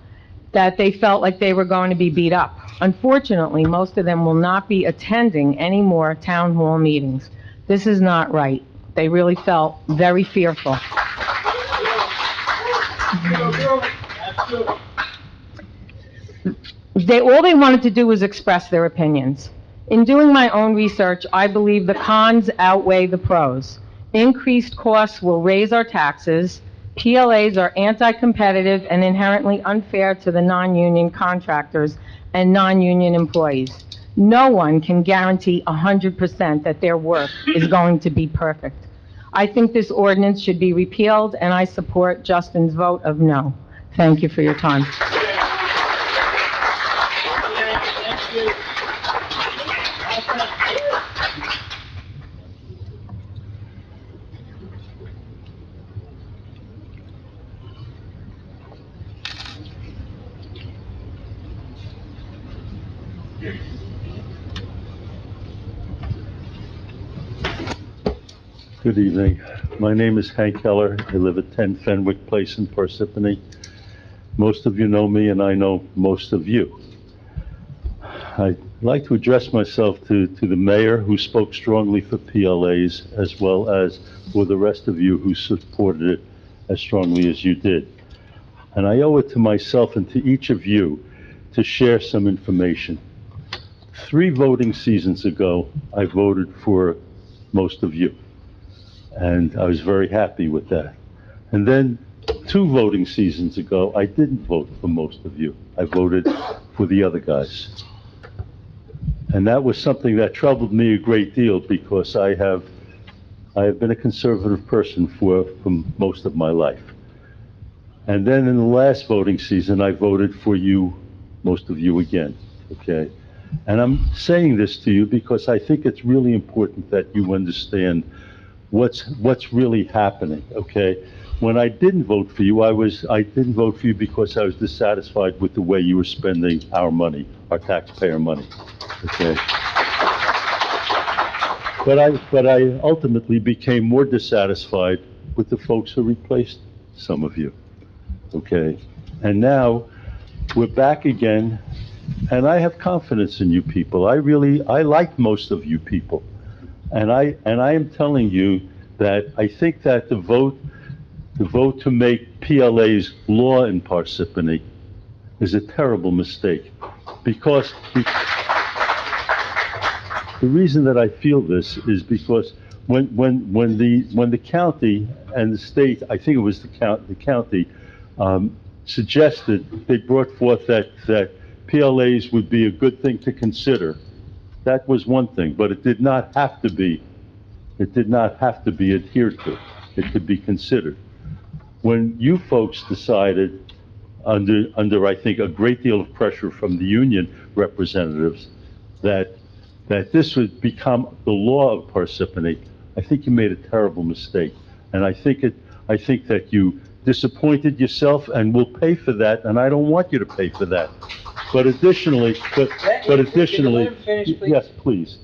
[SPEAKER 18] that they felt like they were going to be beat up. Unfortunately, most of them will not be attending any more town hall meetings. This is not right. They really felt very fearful. All they wanted to do was express their opinions. In doing my own research, I believe the cons outweigh the pros. Increased costs will raise our taxes. PLAs are anti-competitive and inherently unfair to the non-union contractors and non-union employees. No one can guarantee 100% that their work is going to be perfect. I think this ordinance should be repealed, and I support Justin's vote of no. Thank you for your time.
[SPEAKER 19] Good evening. My name is Hank Keller. I live at 10 Fenwick Place in Parsippany. Most of you know me, and I know most of you. I'd like to address myself to the mayor, who spoke strongly for PLAs, as well as for the rest of you who supported it as strongly as you did. And I owe it to myself and to each of you to share some information. 3 voting seasons ago, I voted for most of you, and I was very happy with that. And then 2 voting seasons ago, I didn't vote for most of you. I voted for the other guys. And that was something that troubled me a great deal, because I have been a conservative person for most of my life. And then in the last voting season, I voted for you, most of you again, okay? And I'm saying this to you because I think it's really important that you understand what's really happening, okay? When I didn't vote for you, I didn't vote for you because I was dissatisfied with the way you were spending our money, our taxpayer money, okay? But I ultimately became more dissatisfied with the folks who replaced some of you, okay? And now we're back again, and I have confidence in you people. I like most of you people. And I am telling you that I think that the vote to make PLAs law in Parsippany is a terrible mistake, because the reason that I feel this is because when the county and the state, I think it was the county, suggested, they brought forth that PLAs would be a good thing to consider. That was one thing, but it did not have to be. It did not have to be adhered to. It could be considered. When you folks decided, under I think a great deal of pressure from the union representatives, that this would become the law of Parsippany, I think you made a terrible mistake. And I think that you disappointed yourself and will pay for that, and I don't want you to pay for that. But additionally, yes, please.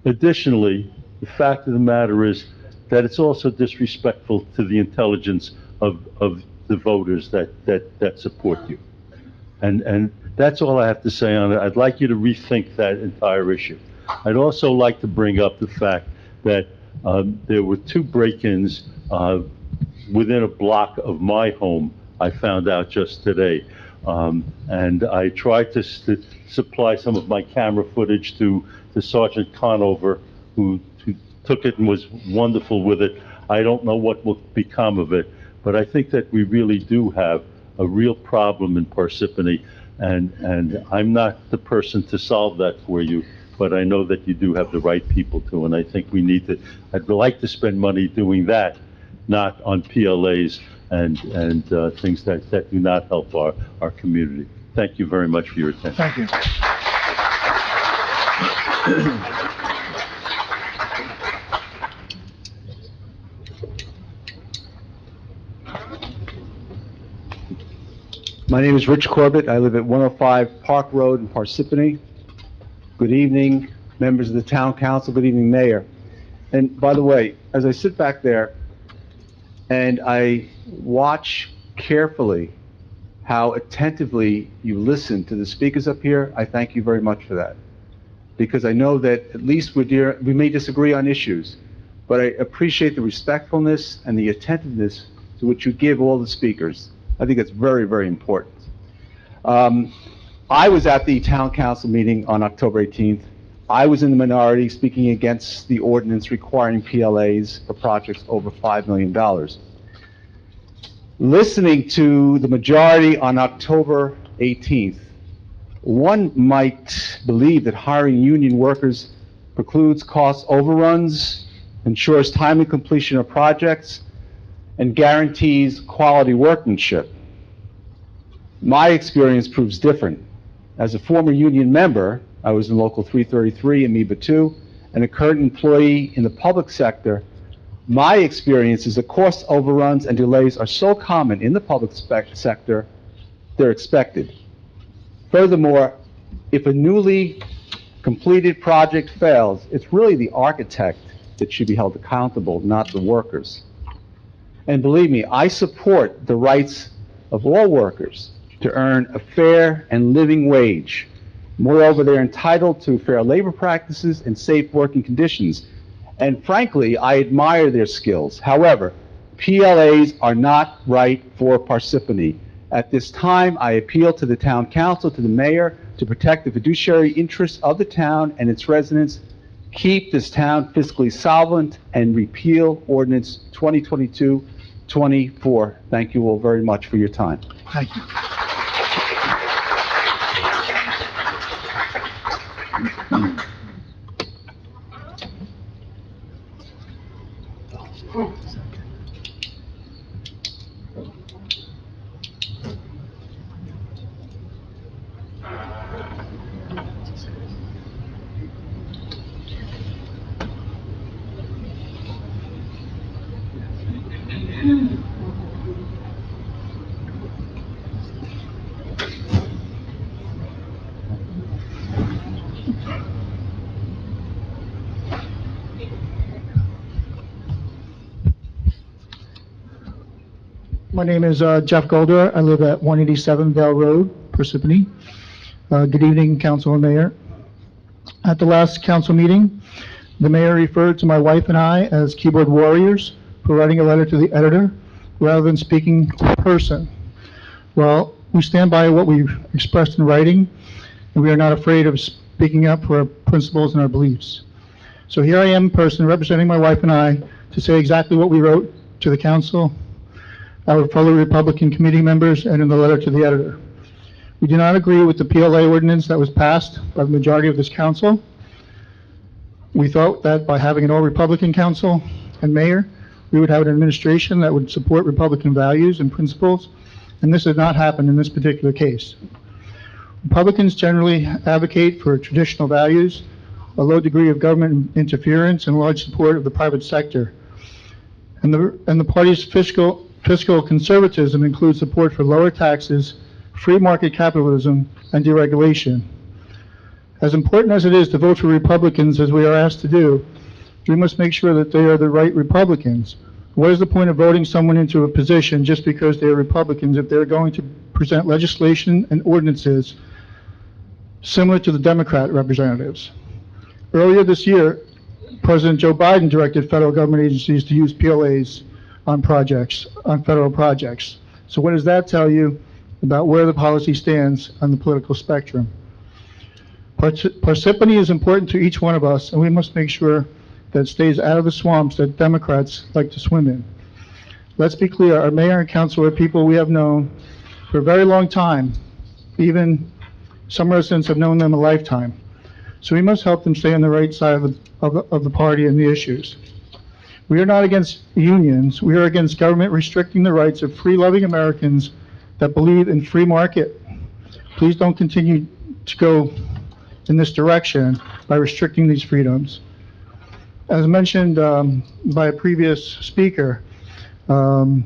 [SPEAKER 19] Additionally, the fact of the matter is that it's also disrespectful to the intelligence of the voters that support you. And that's all I have to say on it. I'd like you to rethink that entire issue. I'd also like to bring up the fact that there were 2 break-ins within a block of my home, I found out just today. And I tried to supply some of my camera footage to Sergeant Conover, who took it and was wonderful with it. I don't know what will become of it, but I think that we really do have a real problem in Parsippany, and I'm not the person to solve that for you, but I know that you do have the right people to, and I think we need to, I'd like to spend money doing that, not on PLAs and things that do not help our community. Thank you very much for your attention.
[SPEAKER 1] Thank you.
[SPEAKER 20] My name is Rich Corbett. I live at 105 Park Road in Parsippany. Good evening, members of the Town Council. Good evening, Mayor. And by the way, as I sit back there and I watch carefully how attentively you listen to the speakers up here, I thank you very much for that. Because I know that at least we may disagree on issues, but I appreciate the respectfulness and the attentiveness to which you give all the speakers. I think it's very, very important. I was at the Town Council meeting on October 18th. I was in the minority speaking against the ordinance requiring PLAs for projects over $5 million. Listening to the majority on October 18th, one might believe that hiring union workers precludes cost overruns, ensures timely completion of projects, and guarantees quality workmanship. My experience proves different. As a former union member, I was in Local 333 Amoeba 2, and a current employee in the public sector, my experience is that cost overruns and delays are so common in the public sector, they're expected. Furthermore, if a newly completed project fails, it's really the architect that should be held accountable, not the workers. And believe me, I support the rights of all workers to earn a fair and living wage. Moreover, they're entitled to fair labor practices and safe working conditions. And frankly, I admire their skills. However, PLAs are not right for Parsippany. At this time, I appeal to the town council, to the mayor, to protect the fiduciary interests of the town and its residents, keep this town fiscally solvent, and repeal ordinance 2022-24. Thank you all very much for your time.
[SPEAKER 1] Thank you. My name is Jeff Golder. I live at 187 Vale Road, Parsippany. Good evening, Council and Mayor. At the last council meeting, the mayor referred to my wife and I as keyboard warriors for writing a letter to the editor rather than speaking to a person. Well, we stand by what we've expressed in writing, and we are not afraid of speaking up for our principles and our beliefs. So here I am in person representing my wife and I to say exactly what we wrote to the council, our fellow Republican committee members, and in the letter to the editor. We do not agree with the PLA ordinance that was passed by the majority of this council. We thought that by having an all-Republican council and mayor, we would have an administration that would support Republican values and principles, and this did not happen in this particular case. Republicans generally advocate for traditional values, a low degree of government interference, and large support of the private sector. And the party's fiscal conservatism includes support for lower taxes, free market capitalism, and deregulation. As important as it is to vote for Republicans, as we are asked to do, we must make sure that they are the right Republicans. What is the point of voting someone into a position just because they are Republicans if they're going to present legislation and ordinances similar to the Democrat representatives? Earlier this year, President Joe Biden directed federal government agencies to use PLAs on federal projects. So what does that tell you about where the policy stands on the political spectrum? Parsippany is important to each one of us, and we must make sure that it stays out of the swamps that Democrats like to swim in. Let's be clear, our mayor and council are people we have known for a very long time. Even some residents have known them a lifetime. So we must help them stay on the right side of the party and the issues. We are not against unions. We are against government restricting the rights of free-loving Americans that believe in free market. Please don't continue to go in this direction by restricting these freedoms. As mentioned by a previous speaker, over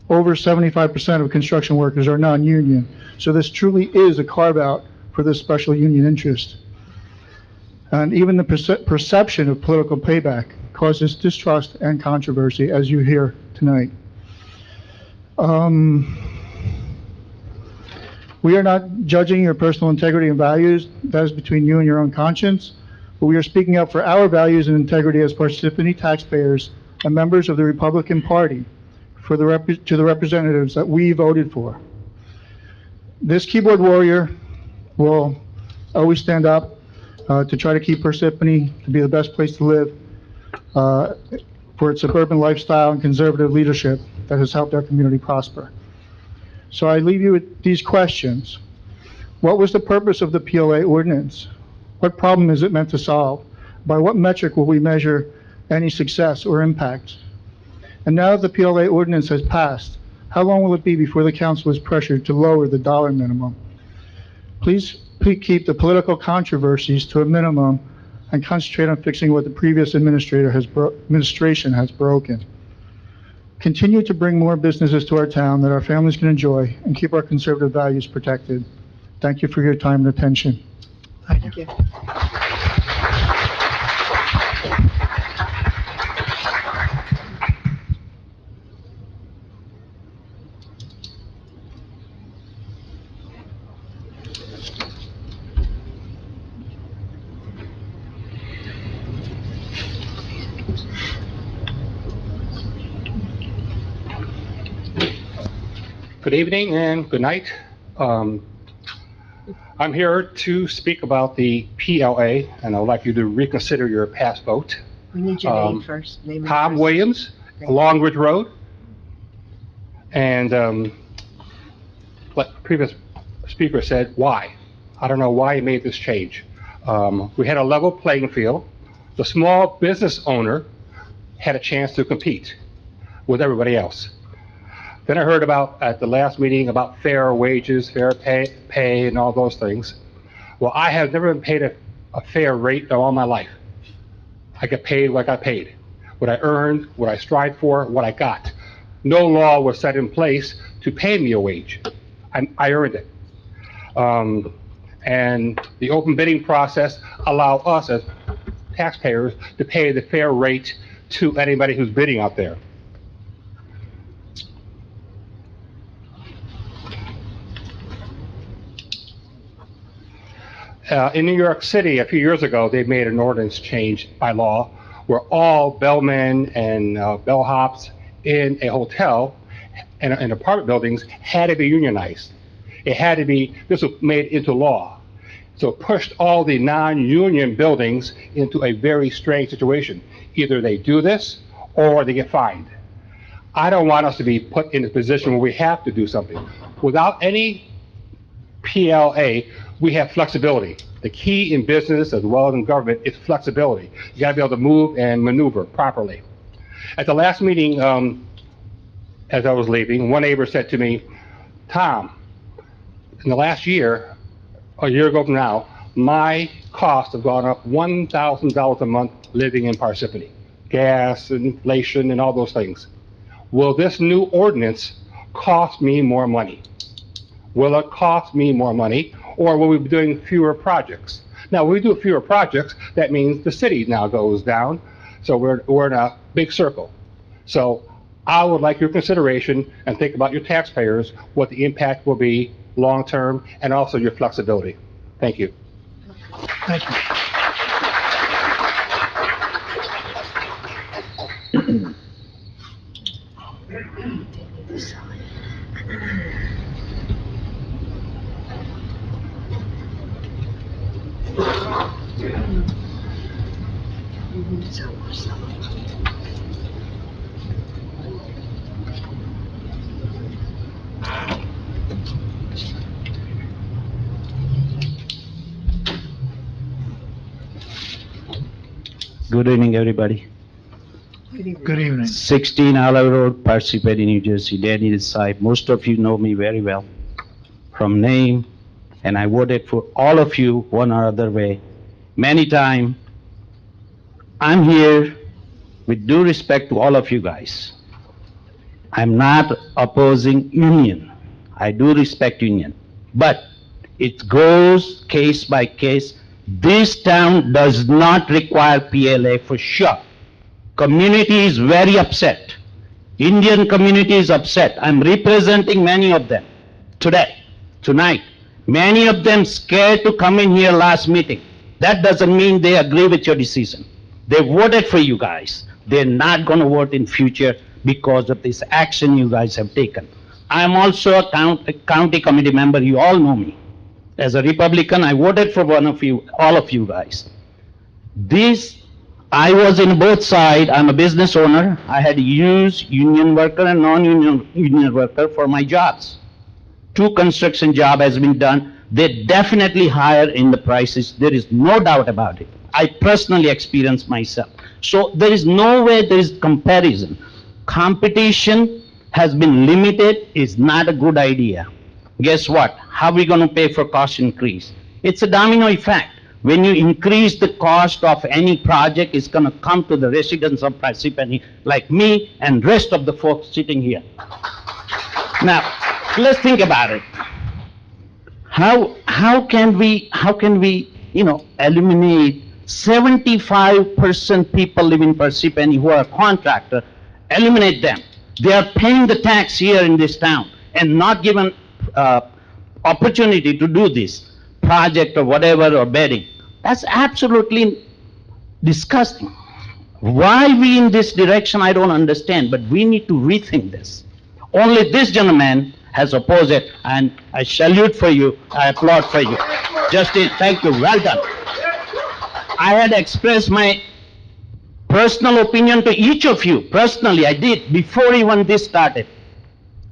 [SPEAKER 1] 75% of construction workers are non-union. So this truly is a carve-out for this special union interest. And even the perception of political payback causes distrust and controversy, as you hear tonight. We are not judging your personal integrity and values. That is between you and your own conscience. But we are speaking up for our values and integrity as Parsippany taxpayers and members of the Republican Party to the representatives that we voted for. This keyboard warrior will always stand up to try to keep Parsippany to be the best place to live for its suburban lifestyle and conservative leadership that has helped our community prosper. So I leave you with these questions. What was the purpose of the PLA ordinance? What problem is it meant to solve? By what metric will we measure any success or impact? And now that the PLA ordinance has passed, how long will it be before the council is pressured to lower the dollar minimum? Please keep the political controversies to a minimum and concentrate on fixing what the previous administration has broken. Continue to bring more businesses to our town that our families can enjoy and keep our conservative values protected. Thank you for your time and attention.
[SPEAKER 5] Thank you.
[SPEAKER 21] Good evening and good night. I'm here to speak about the PLA, and I would like you to reconsider your past vote.
[SPEAKER 7] We need your name first. Name and
[SPEAKER 21] Tom
[SPEAKER 7] address.
[SPEAKER 21] Williams,
[SPEAKER 7] Thank you.
[SPEAKER 21] Long Ridge Road. And like the previous speaker said, why? I don't know why he made this change. We had a level playing field. The small business owner had a chance to compete with everybody else. Then I heard about, at the last meeting, about fair wages, fair pay, and all those things. Well, I have never been paid a fair rate in all my life. I get paid what I got paid. What I earned, what I strived for, what I got. No law was set in place to pay me a wage. I earned it. And the open bidding process allow us as taxpayers to pay the fair rate to anybody who's bidding out there. In New York City, a few years ago, they made an ordinance change by law where all bellmen and bellhops in a hotel and apartment buildings had to be unionized. It had to be, this was made into law. So it pushed all the non-union buildings into a very strange situation. Either they do this or they get fined. I don't want us to be put in a position where we have to do something. Without any PLA, we have flexibility. The key in business as well as in government is flexibility. You gotta be able to move and maneuver properly. At the last meeting, as I was leaving, one neighbor said to me, Tom, in the last year, a year ago from now, my costs have gone up $1,000 a month living in Parsippany. Gas, inflation, and all those things. Will this new ordinance cost me more money? Will it cost me more money, or will we be doing fewer projects? Now, when we do fewer projects, that means the city now goes down, so we're in a big circle. So I would like your consideration and think about your taxpayers, what the impact will be long-term, and also your flexibility. Thank you.
[SPEAKER 1] Thank you.
[SPEAKER 22] Good evening, everybody.
[SPEAKER 1] Good evening.
[SPEAKER 22] 16 Olive Road, Parsippany, New Jersey, Danny Desai. Most of you know me very well from name, and I voted for all of you one or other way. Many times, I'm here with due respect to all of you guys. I'm not opposing union. I do respect union, but it goes case by case. This town does not require PLA for sure. Community is very upset. Indian community is upset. I'm representing many of them today, tonight. Many of them scared to come in here last meeting. That doesn't mean they agree with your decision. They voted for you guys. They're not going to vote in future because of this action you guys have taken. I'm also a county committee member. You all know me. As a Republican, I voted for one of you, all of you guys. I was in both sides. I'm a business owner. I had used union worker and non-union worker for my jobs. 2 construction job has been done. They definitely higher in the prices. There is no doubt about it. I personally experienced myself. So there is no way there is comparison. Competition has been limited. Is not a good idea. Guess what? How are we going to pay for cost increase? It's a domino effect. When you increase the cost of any project, it's going to come to the residents of Parsippany like me and rest of the folks sitting here. Now, let's think about it. How can we eliminate 75% people live in Parsippany who are contractor, eliminate them. They are paying the tax here in this town and not given opportunity to do this project or whatever or bidding. That's absolutely disgusting. Why we in this direction, I don't understand, but we need to rethink this. Only this gentleman has opposed it, and I salute for you, I applaud for you. Justin, thank you, well done. I had expressed my personal opinion to each of you, personally, I did, before even this started.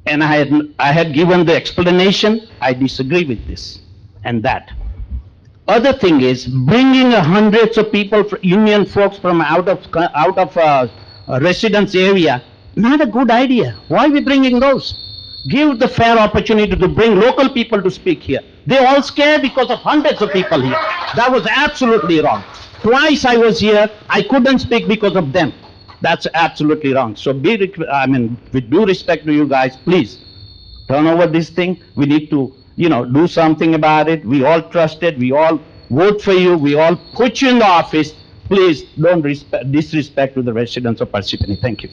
[SPEAKER 22] And I had given the explanation, I disagree with this and that. Other thing is, bringing hundreds of people, union folks from out of residence area, not a good idea. Why are we bringing those? Give the fair opportunity to bring local people to speak here. They all scared because of hundreds of people here. That was absolutely wrong. Twice I was here, I couldn't speak because of them. That's absolutely wrong. So with due respect to you guys, please, turn over this thing. We need to, do something about it. We all trust it. We all vote for you. We all put you in the office. Please don't disrespect to the residents of Parsippany. Thank you.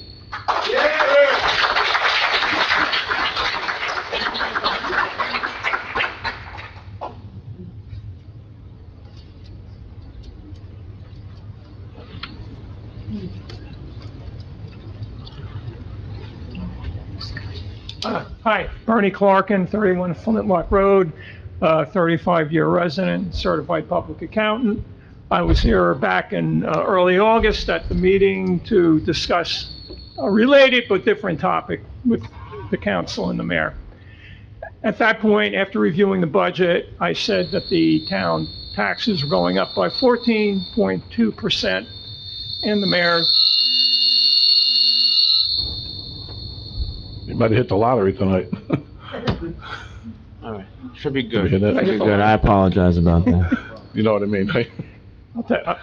[SPEAKER 2] Hi, Bernie Clarkin, 31 Flintlock Road, 35-year resident, certified public accountant. I was here back in early August at the meeting to discuss a related but different topic with the council and the mayor. At that point, after reviewing the budget, I said that the town taxes were going up by 14.2%, and the mayor...
[SPEAKER 3] You might have hit the lottery tonight.
[SPEAKER 4] All right, should be good.
[SPEAKER 3] Should
[SPEAKER 4] be good. I apologize about that.
[SPEAKER 3] You know what I mean, right?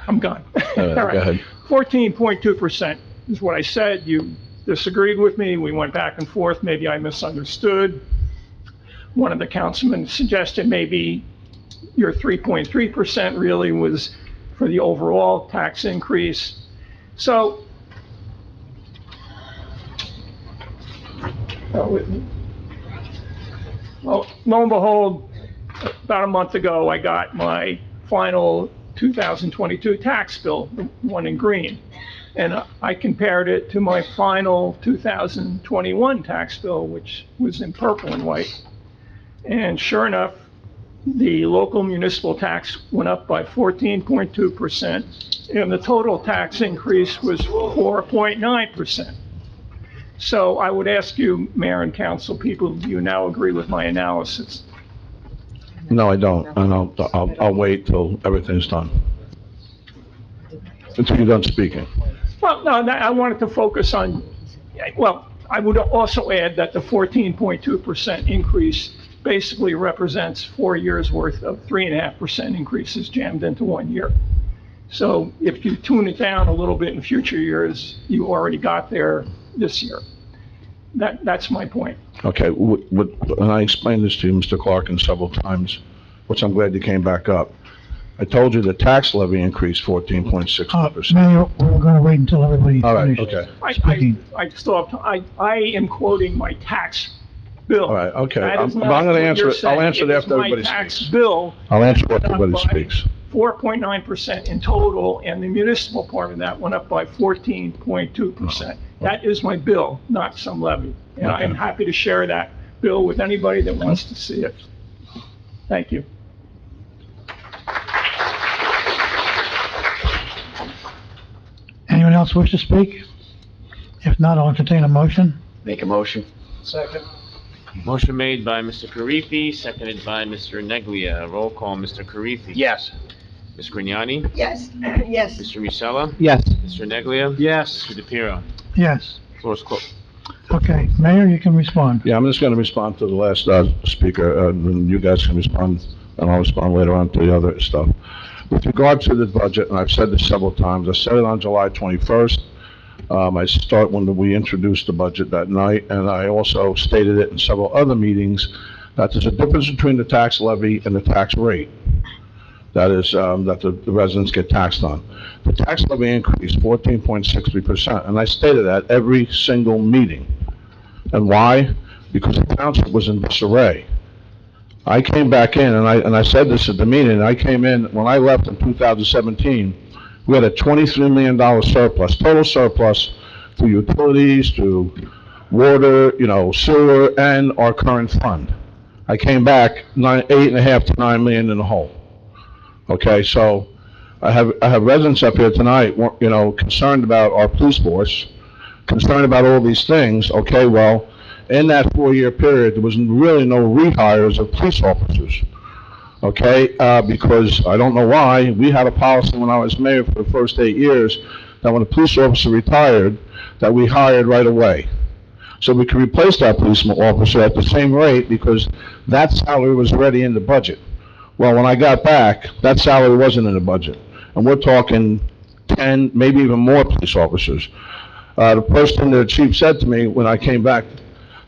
[SPEAKER 2] I'm gone.
[SPEAKER 3] All right, go ahead.
[SPEAKER 2] 14.2% is what I said. You disagreed with me. We went back and forth. Maybe I misunderstood. One of the councilmen suggested maybe your 3.3% really was for the overall tax increase. So, well, lo and behold, about a month ago, I got my final 2022 tax bill, the one in green. And I compared it to my final 2021 tax bill, which was in purple and white. And sure enough, the local municipal tax went up by 14.2%, and the total tax increase was 4.9%. So I would ask you, Mayor and Council people, do you now agree with my analysis?
[SPEAKER 3] No, I don't, and I'll wait till everything's done. Until you're done speaking.
[SPEAKER 2] Well, no, I wanted to focus on, well, I would also add that the 14.2% increase basically represents 4 years' worth of 3.5% increases jammed into 1 year. So if you tune it down a little bit in future years, you already got there this year. That's my point.
[SPEAKER 3] Okay, and I explained this to you, Mr. Clarkin, several times, which I'm glad you came back up. I told you the tax levy increased 14.6%.
[SPEAKER 1] Mayor, we're going to wait until everybody
[SPEAKER 3] All right,
[SPEAKER 1] finishes
[SPEAKER 3] okay.
[SPEAKER 1] speaking.
[SPEAKER 2] I still have, I am quoting my tax bill.
[SPEAKER 3] All right, okay.
[SPEAKER 2] That is
[SPEAKER 3] I'm
[SPEAKER 2] not
[SPEAKER 3] going to
[SPEAKER 2] what
[SPEAKER 3] answer
[SPEAKER 2] you're
[SPEAKER 3] it. I'll
[SPEAKER 2] saying.
[SPEAKER 3] answer it after everybody
[SPEAKER 2] My tax
[SPEAKER 3] speaks.
[SPEAKER 2] bill.
[SPEAKER 3] I'll answer it
[SPEAKER 2] went
[SPEAKER 3] after
[SPEAKER 2] up
[SPEAKER 3] everybody
[SPEAKER 2] by
[SPEAKER 3] speaks.
[SPEAKER 2] 4.9% in total, and the municipal part of that went up by 14.2%. That is my bill, not some levy. And I am happy to share that bill with anybody that wants to see it. Thank you.
[SPEAKER 1] Anyone else wish to speak? If not, I'll entertain a motion.
[SPEAKER 6] Make a motion.
[SPEAKER 2] Second.
[SPEAKER 4] Motion made by Mr. Karifi, seconded by Mr. Neglia. Roll call, Mr. Karifi.
[SPEAKER 6] Yes.
[SPEAKER 4] Ms. Grignani?
[SPEAKER 7] Yes. Yes.
[SPEAKER 4] Mr. Musella?
[SPEAKER 15] Yes.
[SPEAKER 4] Mr. Neglia?
[SPEAKER 6] Yes.
[SPEAKER 4] Mr. DePiero?
[SPEAKER 1] Yes.
[SPEAKER 4] Floor is closed.
[SPEAKER 1] Okay, Mayor, you can respond.
[SPEAKER 3] Yeah, I'm just going to respond to the last speaker, and you guys can respond, and I'll respond later on to the other stuff. With regard to the budget, and I've said this several times, I said it on July 21st. I start when we introduced the budget that night, and I also stated it in several other meetings, that there's a difference between the tax levy and the tax rate. That is, that the residents get taxed on. The tax levy increased 14.63%, and I stated that every single meeting. And why? Because the township was in disarray. I came back in, and I said this at the meeting, I came in, when I left in 2017, we had a $23 million surplus, total surplus, through utilities, through water, sewer, and our current fund. I came back 8.5 to 9 million in the hole. Okay, so I have residents up here tonight, concerned about our police force, concerned about all these things. Okay, well, in that 4-year period, there was really no rehires of police officers. Okay, because I don't know why, we had a policy when I was mayor for the first 8 years that when a police officer retired, that we hired right away. So we could replace that policeman officer at the same rate because that salary was already in the budget. Well, when I got back, that salary wasn't in the budget. And we're talking 10, maybe even more police officers. The first thing the chief said to me when I came back,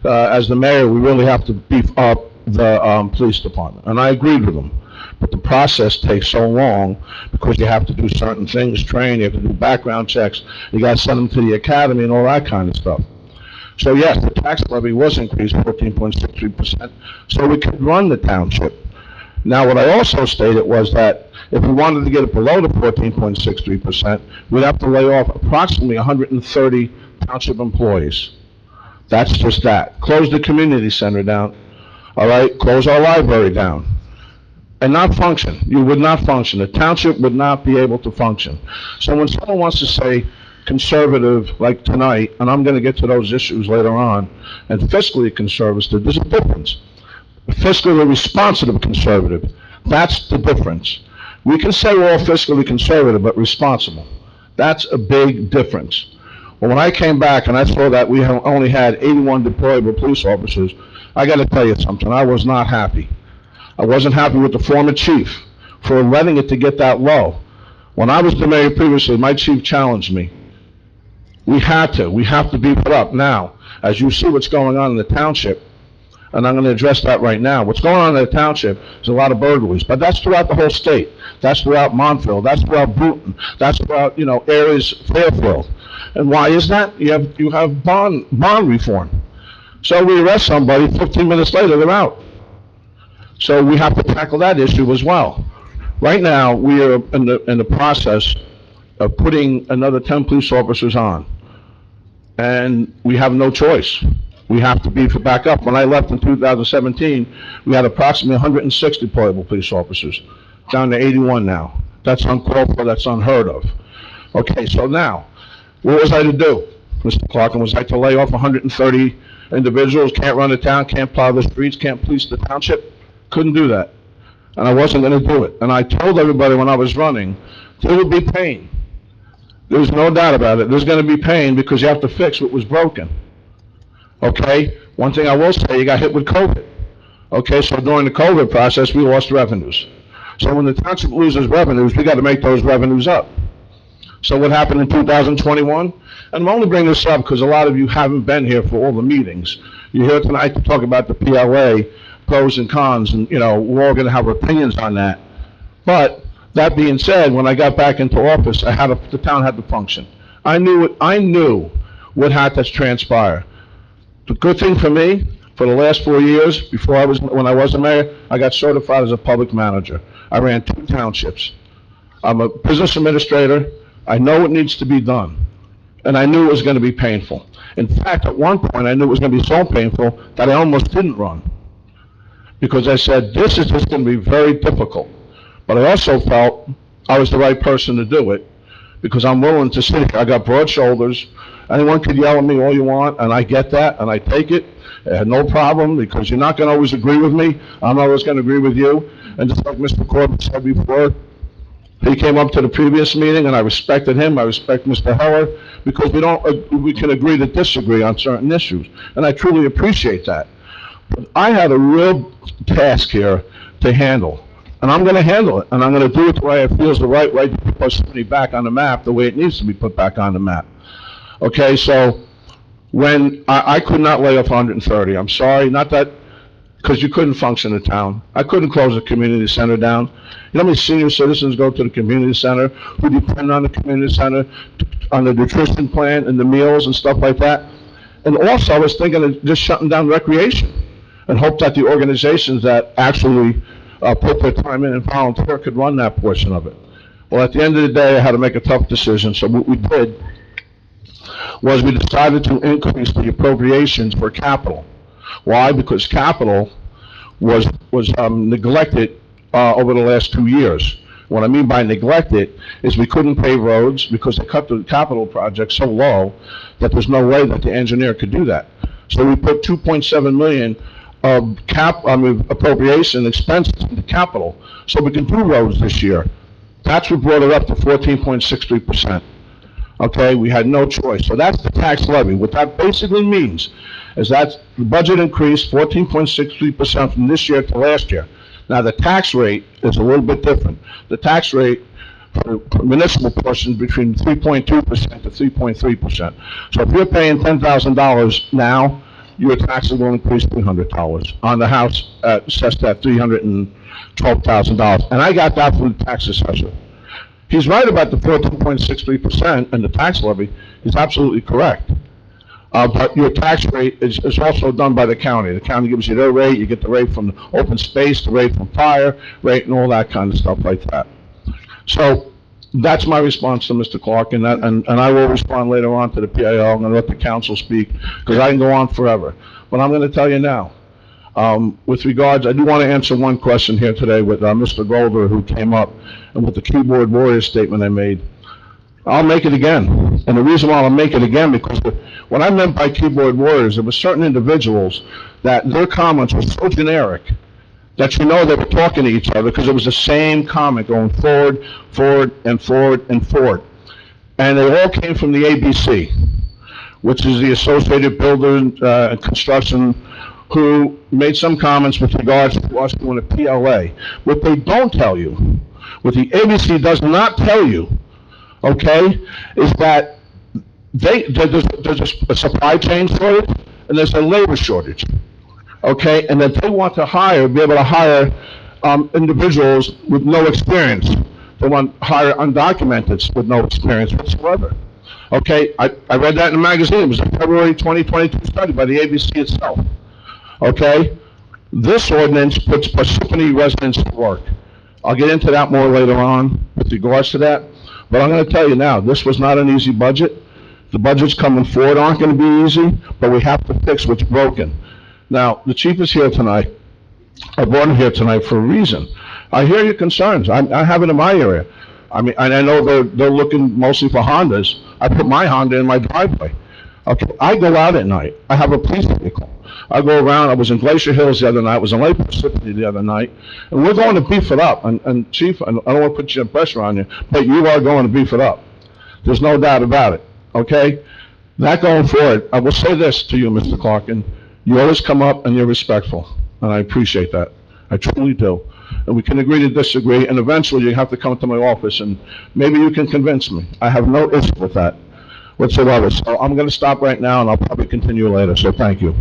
[SPEAKER 3] as the mayor, we really have to beef up the police department. And I agreed with him. But the process takes so long because you have to do certain things, train, you have to do background checks, you got to send them to the academy and all that kind of stuff. So yes, the tax levy was increased 14.63%, so we could run the township. Now, what I also stated was that if we wanted to get it below the 14.63%, we'd have to lay off approximately 130 township employees. That's just that. Close the community center down, all right? Close our library down. And not function. You would not function. The township would not be able to function. So when someone wants to say conservative like tonight, and I'm going to get to those issues later on, and fiscally conservative, there's a difference. Fiscally responsible conservative, that's the difference. We can say we're all fiscally conservative, but responsible. That's a big difference. Well, when I came back and I saw that we only had 81 deployable police officers, I got to tell you something, I was not happy. I wasn't happy with the former chief for letting it to get that low. When I was the mayor previously, my chief challenged me. We have to beef it up. Now, as you see what's going on in the township, and I'm going to address that right now. What's going on in the township is a lot of burglaries, but that's throughout the whole state. That's throughout Montville. That's throughout Bruton. That's throughout, areas, Fairfield. And why is that? You have bond reform. So we arrest somebody, 15 minutes later, they're out. So we have to tackle that issue as well. Right now, we are in the process of putting another 10 police officers on. And we have no choice. We have to beef it back up. When I left in 2017, we had approximately 160 deployable police officers, down to 81 now. That's uncalled for, that's unheard of. Okay, so now, what was I to do, Mr. Clark? And was I to lay off 130 individuals, can't run the town, can't plow the streets, can't police the township? Couldn't do that. And I wasn't going to do it. And I told everybody when I was running, there would be pain. There's no doubt about it. There's going to be pain because you have to fix what was broken. Okay? One thing I will say, you got hit with COVID. Okay, so during the COVID process, we lost revenues. So when the township loses revenues, we got to make those revenues up. So what happened in 2021? And I'm only bringing this up because a lot of you haven't been here for all the meetings. You're here tonight to talk about the PLA, pros and cons, and we're all going to have opinions on that. But that being said, when I got back into office, the town had to function. I knew what had to transpire. The good thing for me, for the last 4 years, when I was the mayor, I got certified as a public manager. I ran 2 townships. I'm a business administrator. I know what needs to be done. And I knew it was going to be painful. In fact, at one point, I knew it was going to be so painful that I almost didn't run. Because I said, this is just going to be very difficult. But I also felt I was the right person to do it because I'm willing to sit here. I got broad shoulders. Anyone could yell at me all you want, and I get that, and I take it. I had no problem because you're not going to always agree with me. I'm not always going to agree with you. And just like Mr. Corbett said before, he came up to the previous meeting, and I respected him. I respect Mr. Heller because we can agree to disagree on certain issues, and I truly appreciate that. But I had a real task here to handle, and I'm going to handle it, and I'm going to do it the way I feel is the right way to put Parsippany back on the map, the way it needs to be put back on the map. Okay, so when I could not lay off 130, I'm sorry, not that, because you couldn't function in town. I couldn't close the community center down. You know how many senior citizens go to the community center who depend on the community center, on the nutrition plan and the meals and stuff like that? And also, I was thinking of just shutting down recreation and hope that the organizations that actually put their time in and volunteer could run that portion of it. Well, at the end of the day, I had to make a tough decision, so what we did was we decided to increase the appropriations for capital. Why? Because capital was neglected over the last 2 years. What I mean by neglected is we couldn't pave roads because they cut the capital project so low that there's no way that the engineer could do that. So we put 2.7 million of appropriation expenses into capital so we can do roads this year. That's what brought it up to 14.63%. Okay, we had no choice. So that's the tax levy. What that basically means is that the budget increased 14.63% from this year to last year. Now, the tax rate is a little bit different. The tax rate for municipal portions between 3.2% to 3.3%. So if you're paying $10,000 now, your taxes will increase $300 on the house assessed at $312,000. And I got that from the tax assessor. He's right about the 14.63% and the tax levy. He's absolutely correct. But your tax rate is also done by the county. The county gives you their rate. You get the rate from the open space, the rate from fire, rate, and all that kind of stuff like that. So that's my response to Mr. Clark, and I will respond later on to the PIO. I'm going to let the council speak because I can go on forever. But I'm going to tell you now, with regards, I do want to answer one question here today with Mr. Golder, who came up, and with the keyboard warrior statement I made. I'll make it again. And the reason why I'll make it again, because what I meant by keyboard warriors, there were certain individuals that their comments were so generic that you know they were talking to each other because it was the same comment going forward, forward, and forward, and forward. And they all came from the ABC, which is the Associated Builders and Construction, who made some comments with regards to us doing a PLA. What they don't tell you, what the ABC does not tell you, okay, is that there's a supply chain shortage and there's a labor shortage, okay, and that they want to be able to hire individuals with no experience. They want to hire undocumented with no experience whatsoever. Okay, I read that in a magazine. It was a February 2022 study by the ABC itself. Okay, this ordinance puts Parsippany residents to work. I'll get into that more later on with regards to that. But I'm going to tell you now, this was not an easy budget. The budgets coming forward aren't going to be easy, but we have to fix what's broken. Now, the chief is here tonight. I brought him here tonight for a reason. I hear your concerns. I have it in my area. I mean, and I know they're looking mostly for Hondas. I put my Honda in my driveway. Okay, I go out at night. I have a police vehicle. I go around. I was in Glacier Hills the other night. I was in Lake Parsippany the other night. And we're going to beef it up. And Chief, I don't want to put your pressure on you, but you are going to beef it up. There's no doubt about it. Okay? That going forward, I will say this to you, Mr. Clarkin. You always come up and you're respectful. And I appreciate that. I truly do. And we can agree to disagree. And eventually you have to come to my office and maybe you can convince me. I have no issue with that whatsoever. So I'm going to stop right now and I'll probably continue later. So thank you.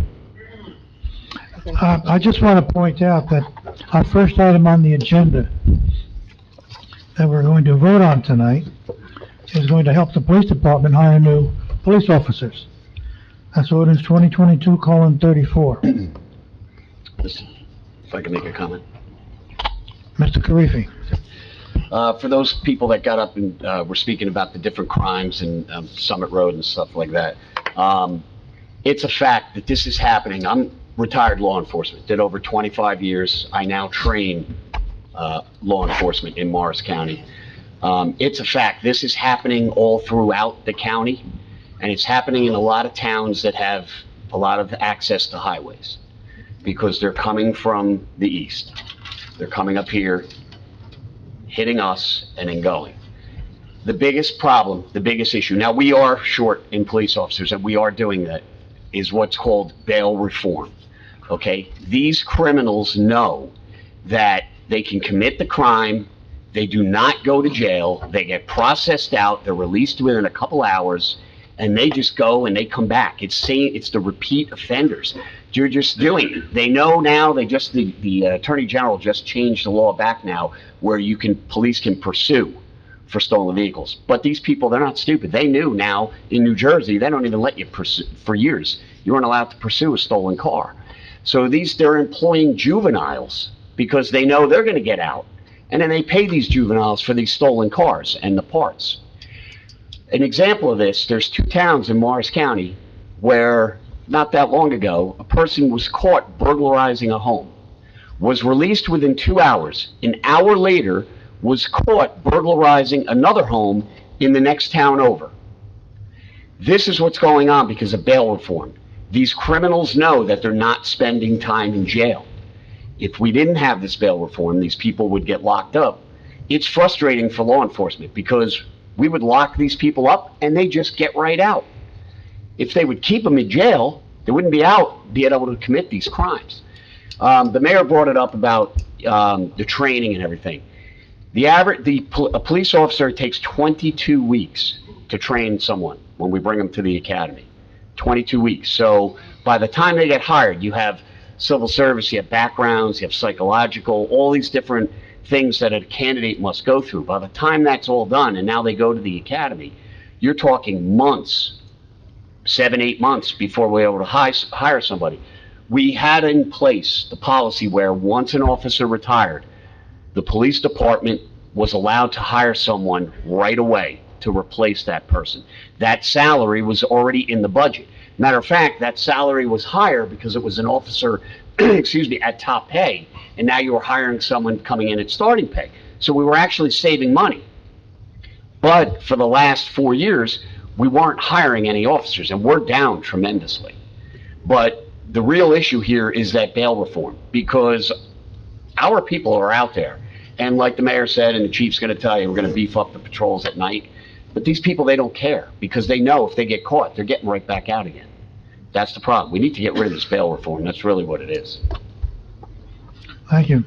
[SPEAKER 1] I just want to point out that our first item on the agenda that we're going to vote on tonight is going to help the police department hire new police officers. That's ordinance 2022:34.
[SPEAKER 8] If I can make a comment.
[SPEAKER 1] Mr. Karifi.
[SPEAKER 8] For those people that got up and were speaking about the different crimes in Summit Road and stuff like that, it's a fact that this is happening. I'm retired law enforcement, did over 25 years. I now train law enforcement in Morris County. It's a fact. This is happening all throughout the county, and it's happening in a lot of towns that have a lot of access to highways because they're coming from the east. They're coming up here, hitting us, and then going. The biggest problem, the biggest issue, now we are short in police officers, and we are doing that, is what's called bail reform. Okay? These criminals know that they can commit the crime, they do not go to jail, they get processed out, they're released within a couple hours, and they just go and they come back. It's the repeat offenders. You're just doing it. They know now, the Attorney General just changed the law back now where police can pursue for stolen vehicles. But these people, they're not stupid. They knew now in New Jersey, they don't even let you pursue, for years, you weren't allowed to pursue a stolen car. So they're employing juveniles because they know they're going to get out. And then they pay these juveniles for these stolen cars and the parts. An example of this, there's 2 towns in Morris County where, not that long ago, a person was caught burglarizing a home, was released within 2 hours. An hour later, was caught burglarizing another home in the next town over. This is what's going on because of bail reform. These criminals know that they're not spending time in jail. If we didn't have this bail reform, these people would get locked up. It's frustrating for law enforcement because we would lock these people up and they just get right out. If they would keep them in jail, they wouldn't be able to commit these crimes. The mayor brought it up about the training and everything. A police officer takes 22 weeks to train someone when we bring them to the academy. 22 weeks. So by the time they get hired, you have civil service, you have backgrounds, you have psychological, all these different things that a candidate must go through. By the time that's all done, and now they go to the academy, you're talking months, 7-8 months before we're able to hire somebody. We had in place the policy where once an officer retired, the police department was allowed to hire someone right away to replace that person. That salary was already in the budget. Matter of fact, that salary was higher because it was an officer, excuse me, at top pay, and now you were hiring someone coming in at starting pay. So we were actually saving money. But for the last 4 years, we weren't hiring any officers, and we're down tremendously. But the real issue here is that bail reform, because our people are out there. And like the mayor said, and the chief's going to tell you, we're going to beef up the patrols at night. But these people, they don't care because they know if they get caught, they're getting right back out again. That's the problem. We need to get rid of this bail reform. That's really what it is.
[SPEAKER 1] Thank you.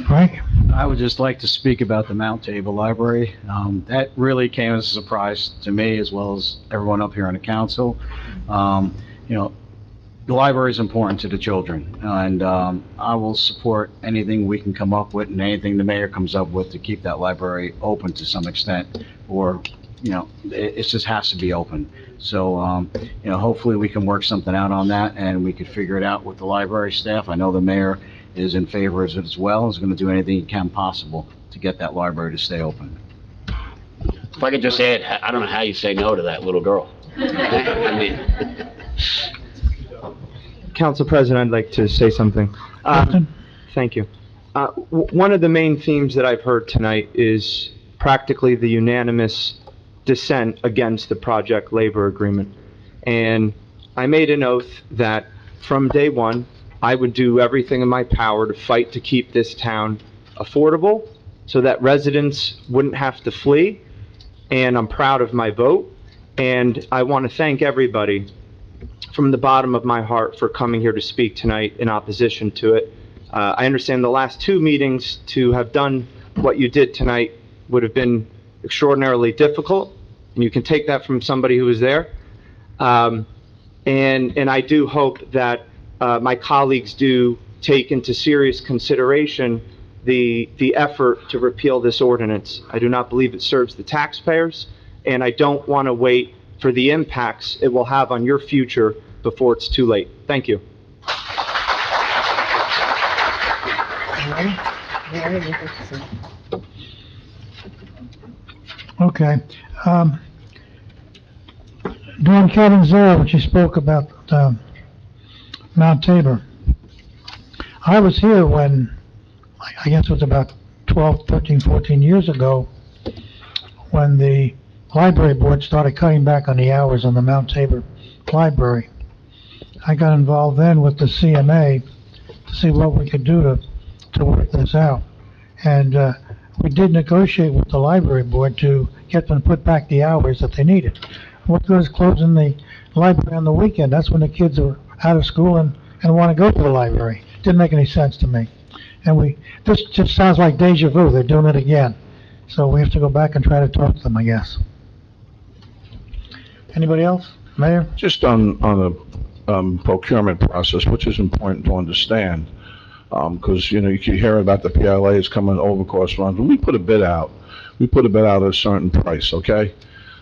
[SPEAKER 1] Frank?
[SPEAKER 6] I would just like to speak about the Mount Table Library. That really came as a surprise to me as well as everyone up here on the council. The library is important to the children, and I will support anything we can come up with and anything the mayor comes up with to keep that library open to some extent, or, it just has to be open. So, hopefully we can work something out on that, and we could figure it out with the library staff. I know the mayor is in favor of it as well, is going to do anything he can possible to get that library to stay open.
[SPEAKER 8] If I could just add, I don't know how you say no to that little girl. I mean,
[SPEAKER 9] Council President, I'd like to say something. Thank you. One of the main themes that I've heard tonight is practically the unanimous dissent against the project labor agreement. And I made an oath that from day one, I would do everything in my power to fight to keep this town affordable so that residents wouldn't have to flee. And I'm proud of my vote. And I want to thank everybody from the bottom of my heart for coming here to speak tonight in opposition to it. I understand the last 2 meetings to have done what you did tonight would have been extraordinarily difficult, and you can take that from somebody who was there. And I do hope that my colleagues do take into serious consideration the effort to repeal this ordinance. I do not believe it serves the taxpayers, and I don't want to wait for the impacts it will have on your future before it's too late. Thank you.
[SPEAKER 1] Okay. During Kevin's there, when she spoke about Mount Tabor, I was here when, I guess it was about 12, 13, 14 years ago, when the library board started cutting back on the hours on the Mount Tabor library. I got involved then with the CMA to see what we could do to work this out. And we did negotiate with the library board to get them to put back the hours that they needed. What good is closing the library on the weekend? That's when the kids are out of school and want to go to the library. Didn't make any sense to me. And this just sounds like deja vu. They're doing it again. So we have to go back and try to talk to them, I guess. Anybody else? Mayor?
[SPEAKER 3] Just on the procurement process, which is important to understand, because, you can hear about the PLAs coming over cost runs. When we put a bid out, at a certain price, okay?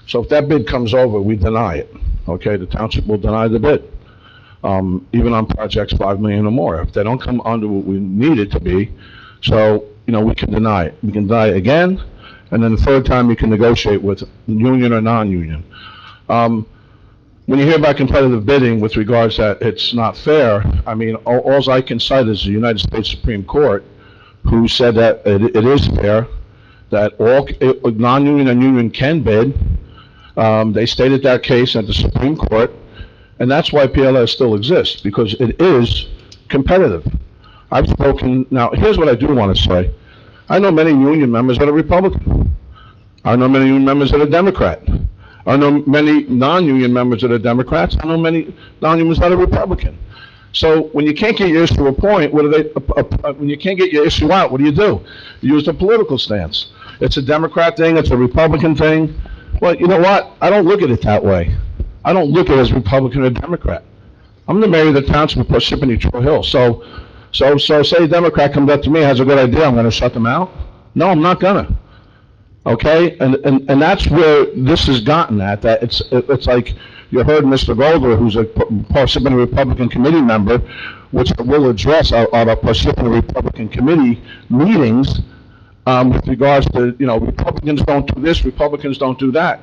[SPEAKER 3] So if that bid comes over, we deny it, okay? The township will deny the bid, even on projects 5 million or more. If they don't come under what we need it to be, so, we can deny it. We can deny it again, and then the third time you can negotiate with union or non-union. When you hear about competitive bidding with regards that it's not fair, I mean, all I can cite is the United States Supreme Court, who said that it is fair, that all non-union and union can bid. They stated that case at the Supreme Court, and that's why PLS still exists, because it is competitive. I've spoken, now here's what I do want to say. I know many union members that are Republican. I know many union members that are Democrat. I know many non-union members that are Democrats. I know many non-unions that are Republican. So when you can't get your issue to a point, when you can't get your issue out, what do? You use a political stance. It's a Democrat thing, it's a Republican thing. Well, you know what? I don't look at it that way. I don't look at it as Republican or Democrat. I'm the mayor of the township of Parsippany-Troy Hill. So say a Democrat comes up to me, has a good idea, I'm gonna shut them out? No, I'm not gonna. Okay, and that's where this has gotten at, that it's like, you heard Mr. Golder, who's a Parsippany Republican Committee member, which I will address out of Parsippany Republican Committee meetings, with regards to, you know, Republicans don't do this, Republicans don't do that.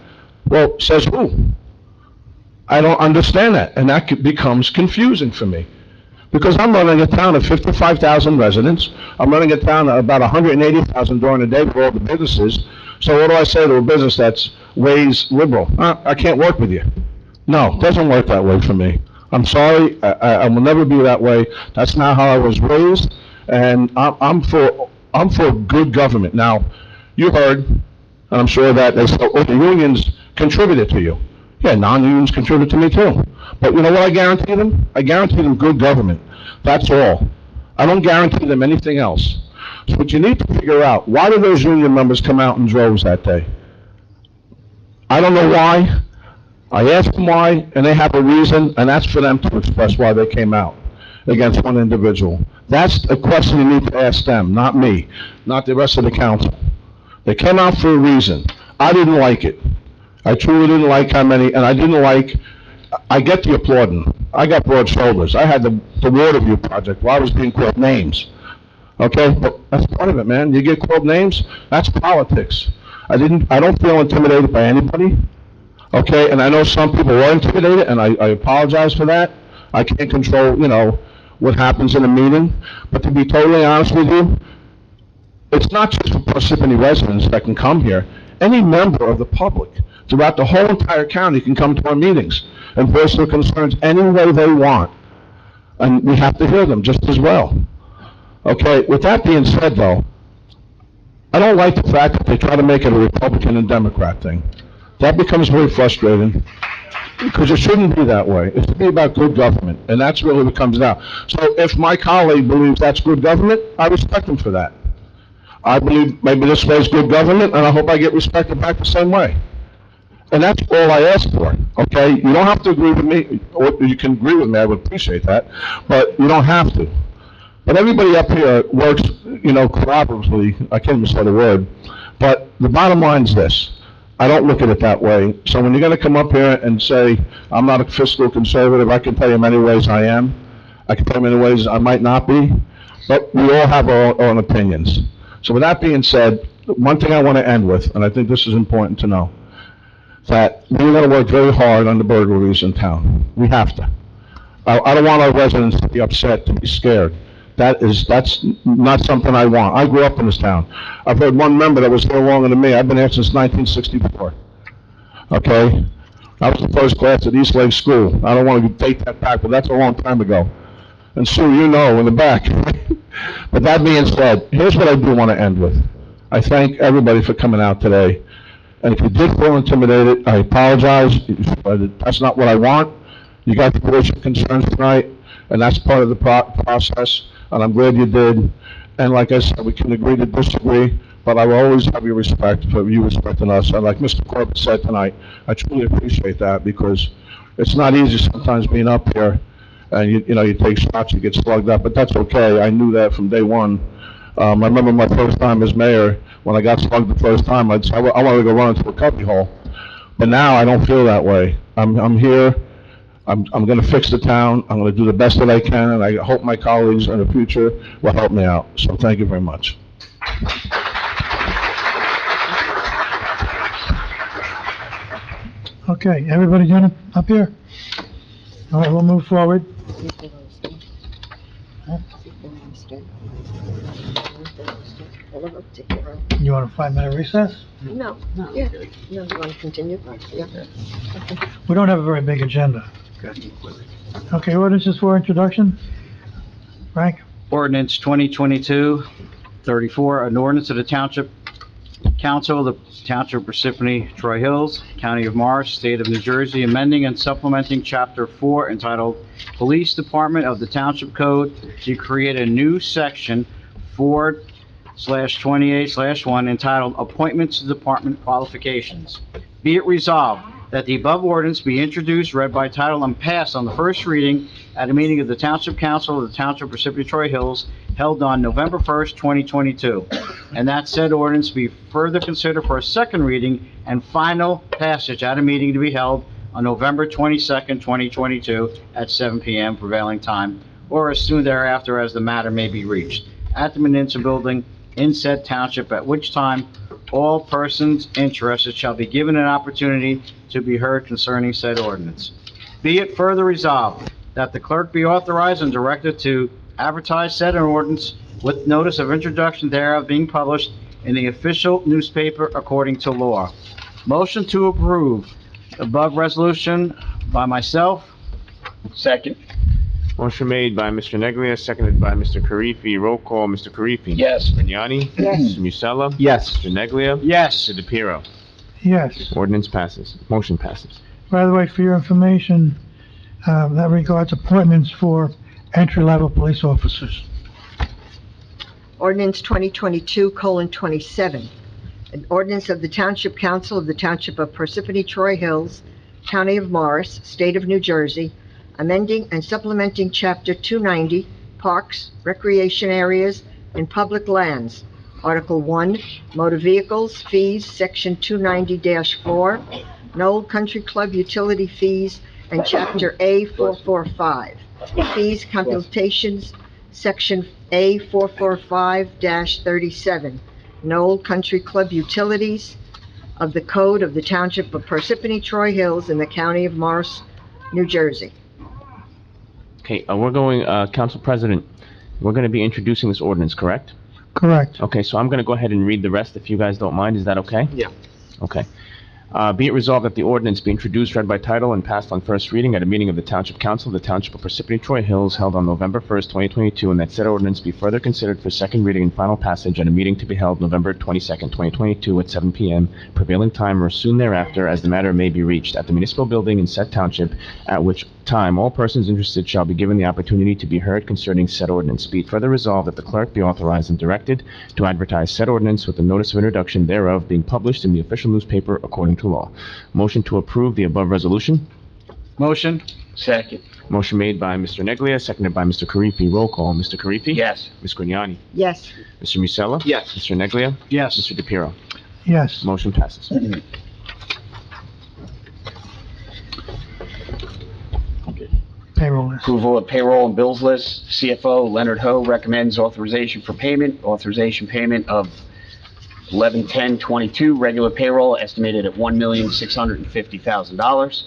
[SPEAKER 3] Well, says who? I don't understand that, and that becomes confusing for me. Because I'm running a town of 55,000 residents, I'm running a town of about 180,000 during the day for all the businesses. So what do I say to a business that's ways liberal? I can't work with you. No, it doesn't work that way for me. I'm sorry, I will never be that way. That's not how I was raised, and I'm for good government. Now, you heard, and I'm sure that they said, oh, the unions contributed to you. Yeah, non-unions contribute to me too. But you know what I guarantee them? I guarantee them good government. That's all. I don't guarantee them anything else. So what you need to figure out, why did those union members come out in droves that day? I don't know why. I asked them why, and they have a reason, and that's for them to express why they came out against one individual. That's a question you need to ask them, not me, not the rest of the council. They came out for a reason. I didn't like it. I truly didn't like how many, and I didn't like, I get the applauding. I got broad shoulders. I had the Waterview project where I was being called names. Okay, but that's part of it, man. You get called names, that's politics. I don't feel intimidated by anybody. Okay, and I know some people were intimidated, and I apologize for that. I can't control, you know, what happens in a meeting. But to be totally honest with you, it's not just for Parsippany residents that can come here. Any member of the public throughout the whole entire county can come to our meetings and voice their concerns any way they want. And we have to hear them just as well. Okay, with that being said though, I don't like the fact that they try to make it a Republican and Democrat thing. That becomes very frustrating, because it shouldn't be that way. It should be about good government, and that's really what comes down. So if my colleague believes that's good government, I respect him for that. I believe maybe this way is good government, and I hope I get respected back the same way. And that's all I ask for, okay? You don't have to agree with me, or you can agree with me, I would appreciate that, but you don't have to. But everybody up here works, you know, collaboratively, I can't even say the word, but the bottom line is this. I don't look at it that way. So when you're going to come up here and say, I'm not a fiscal conservative, I can tell you many ways I am. I can tell you many ways I might not be. But we all have our own opinions. So with that being said, one thing I want to end with, and I think this is important to know, that we're going to work very hard on the burglaries in town. We have to. I don't want our residents to be upset, to be scared. That's not something I want. I grew up in this town. I've heard one member that was here longer than me. I've been here since 1964. Okay? I was the first class at East Lake School. I don't want to take that back, but that's a long time ago. And Sue, you know, in the back. But that being said, here's what I do want to end with. I thank everybody for coming out today. And if you did feel intimidated, I apologize. That's not what I want. You got to voice your concerns tonight, and that's part of the process. And I'm glad you did. And like I said, we can agree to disagree, but I will always have your respect for you respecting us. And like Mr. Corbett said tonight, I truly appreciate that, because it's not easy sometimes being up here, and you know, you take shots, you get slugged up, but that's okay. I knew that from day one. I remember my first time as mayor, when I got slugged the first time, I'd say, I wanted to go run into a cubby hole. But now I don't feel that way. I'm here. I'm going to fix the town. I'm going to do the best that I can, and I hope my colleagues in the future will help me out. So thank you very much.
[SPEAKER 1] Okay, everybody gonna, up here? All right, we'll move forward. You want a 5-minute recess?
[SPEAKER 7] No, yeah, no, you want to continue? Yeah.
[SPEAKER 1] We don't have a very big agenda. Okay, ordinances for introduction? Frank?
[SPEAKER 6] Ordinance 2022-34, an ordinance of the Township Council of the Township of Parsippany-Troy Hills, County of Morris, State of New Jersey, amending and supplementing Chapter 4 entitled Police Department of the Township Code to create a new section 4/28/1 entitled Appointments to Department Qualifications. Be it resolved that the above ordinance be introduced, read by title, and passed on the first reading at a meeting of the Township Council of the Township of Parsippany-Troy Hills held on November 1st, 2022, and that said ordinance be further considered for a second reading and final passage at a meeting to be held on November 22nd, 2022, at 7 p.m. prevailing time, or as soon thereafter as the matter may be reached, at the municipal building in said township, at which time all persons interested shall be given an opportunity to be heard concerning said ordinance. Be it further resolved that the clerk be authorized and directed to advertise said ordinance with notice of introduction thereof being published in the official newspaper according to law. Motion to approve above resolution by myself.
[SPEAKER 8] Second.
[SPEAKER 4] Motion made by Mr. Neglia, seconded by Mr. Karifi. Roll call, Mr. Karifi.
[SPEAKER 8] Yes.
[SPEAKER 4] Grignani?
[SPEAKER 7] Yes.
[SPEAKER 4] Mr. Musella?
[SPEAKER 9] Yes.
[SPEAKER 4] Mr. Neglia?
[SPEAKER 6] Yes.
[SPEAKER 4] Mr. DePiero?
[SPEAKER 1] Yes.
[SPEAKER 4] Ordinance passes. Motion passes.
[SPEAKER 1] By the way, for your information, that regards appointments for entry-level police officers.
[SPEAKER 7] Ordinance 2022:27, an ordinance of the Township Council of the Township of Parsippany-Troy Hills, County of Morris, State of New Jersey, amending and supplementing Chapter 290, Parks, Recreation Areas, and Public Lands, Article 1, Motor Vehicles, Fees, Section 290-4, Knoll Country Club Utility Fees, and Chapter A 445, Fees, Computations, Section A 445-37, Knoll Country Club Utilities of the Code of the Township of Parsippany-Troy Hills in the County of Morris, New Jersey.
[SPEAKER 4] Okay, Council President, we're going to be introducing this ordinance, correct?
[SPEAKER 1] Correct.
[SPEAKER 4] Okay, so I'm going to go ahead and read the rest if you guys don't mind. Is that okay?
[SPEAKER 6] Yeah.
[SPEAKER 4] Okay. Be it resolved that the ordinance be introduced, read by title, and passed on first reading at a meeting of the Township Council of the Township of Parsippany-Troy Hills held on November 1st, 2022, and that said ordinance be further considered for second reading and final passage at a meeting to be held November 22nd, 2022, at 7 p.m. prevailing time or soon thereafter as the matter may be reached at the municipal building in said township, at which time all persons interested shall be given the opportunity to be heard concerning said ordinance. Be it further resolved that the clerk be authorized and directed to advertise said ordinance with the notice of introduction thereof being published in the official newspaper according to law. Motion to approve the above resolution.
[SPEAKER 6] Motion.
[SPEAKER 8] Second.
[SPEAKER 4] Motion made by Mr. Neglia, seconded by Mr. Karifi. Roll call, Mr. Karifi?
[SPEAKER 8] Yes.
[SPEAKER 4] Ms. Grignani?
[SPEAKER 7] Yes.
[SPEAKER 4] Mr. Musella?
[SPEAKER 9] Yes.
[SPEAKER 4] Mr. Neglia?
[SPEAKER 6] Yes.
[SPEAKER 4] Mr. DePiero?
[SPEAKER 1] Yes.
[SPEAKER 4] Motion passes.
[SPEAKER 1] Payroll list.
[SPEAKER 8] Approval of payroll and bills list. CFO Leonard Ho recommends authorization for payment. Authorization payment of 11/10/22, regular payroll estimated at $1,650,000.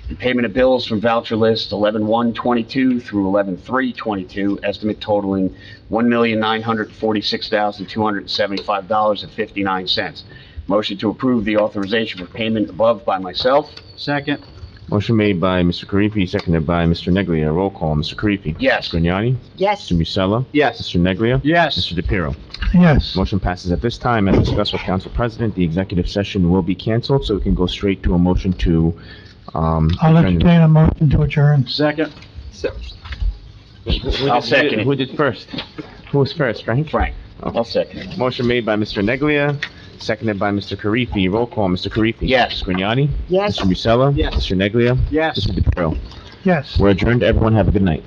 [SPEAKER 8] And payment of bills from voucher list 11/1/22 through 11/3/22, estimate totaling $1,946,275.59. Motion to approve the authorization for payment above by myself.
[SPEAKER 6] Second.
[SPEAKER 4] Motion made by Mr. Karifi, seconded by Mr. Neglia. Roll call, Mr. Karifi?
[SPEAKER 8] Yes.
[SPEAKER 4] Mr. Grignani?
[SPEAKER 7] Yes.
[SPEAKER 4] Mr. Musella?
[SPEAKER 9] Yes.
[SPEAKER 4] Mr. Neglia?
[SPEAKER 6] Yes.
[SPEAKER 4] Mr. DePiero?
[SPEAKER 1] Yes.
[SPEAKER 4] Motion passes at this time. As discussed with Council President, the executive session will be canceled, so we can go straight to a motion to,
[SPEAKER 1] I'll entertain a motion to adjourn.
[SPEAKER 6] Second.
[SPEAKER 8] I'll second it.
[SPEAKER 4] Who did first? Who was first, Frank?
[SPEAKER 8] Frank. I'll second it.
[SPEAKER 4] Motion made by Mr. Neglia, seconded by Mr. Karifi. Roll call, Mr. Karifi?
[SPEAKER 8] Yes.
[SPEAKER 4] Mr. Grignani?
[SPEAKER 7] Yes.
[SPEAKER 4] Mr. Musella?
[SPEAKER 6] Yes.
[SPEAKER 4] Mr. Neglia?
[SPEAKER 6] Yes.
[SPEAKER 4] Mr. DePiero?
[SPEAKER 1] Yes.
[SPEAKER 4] We're adjourned. Everyone have a good night.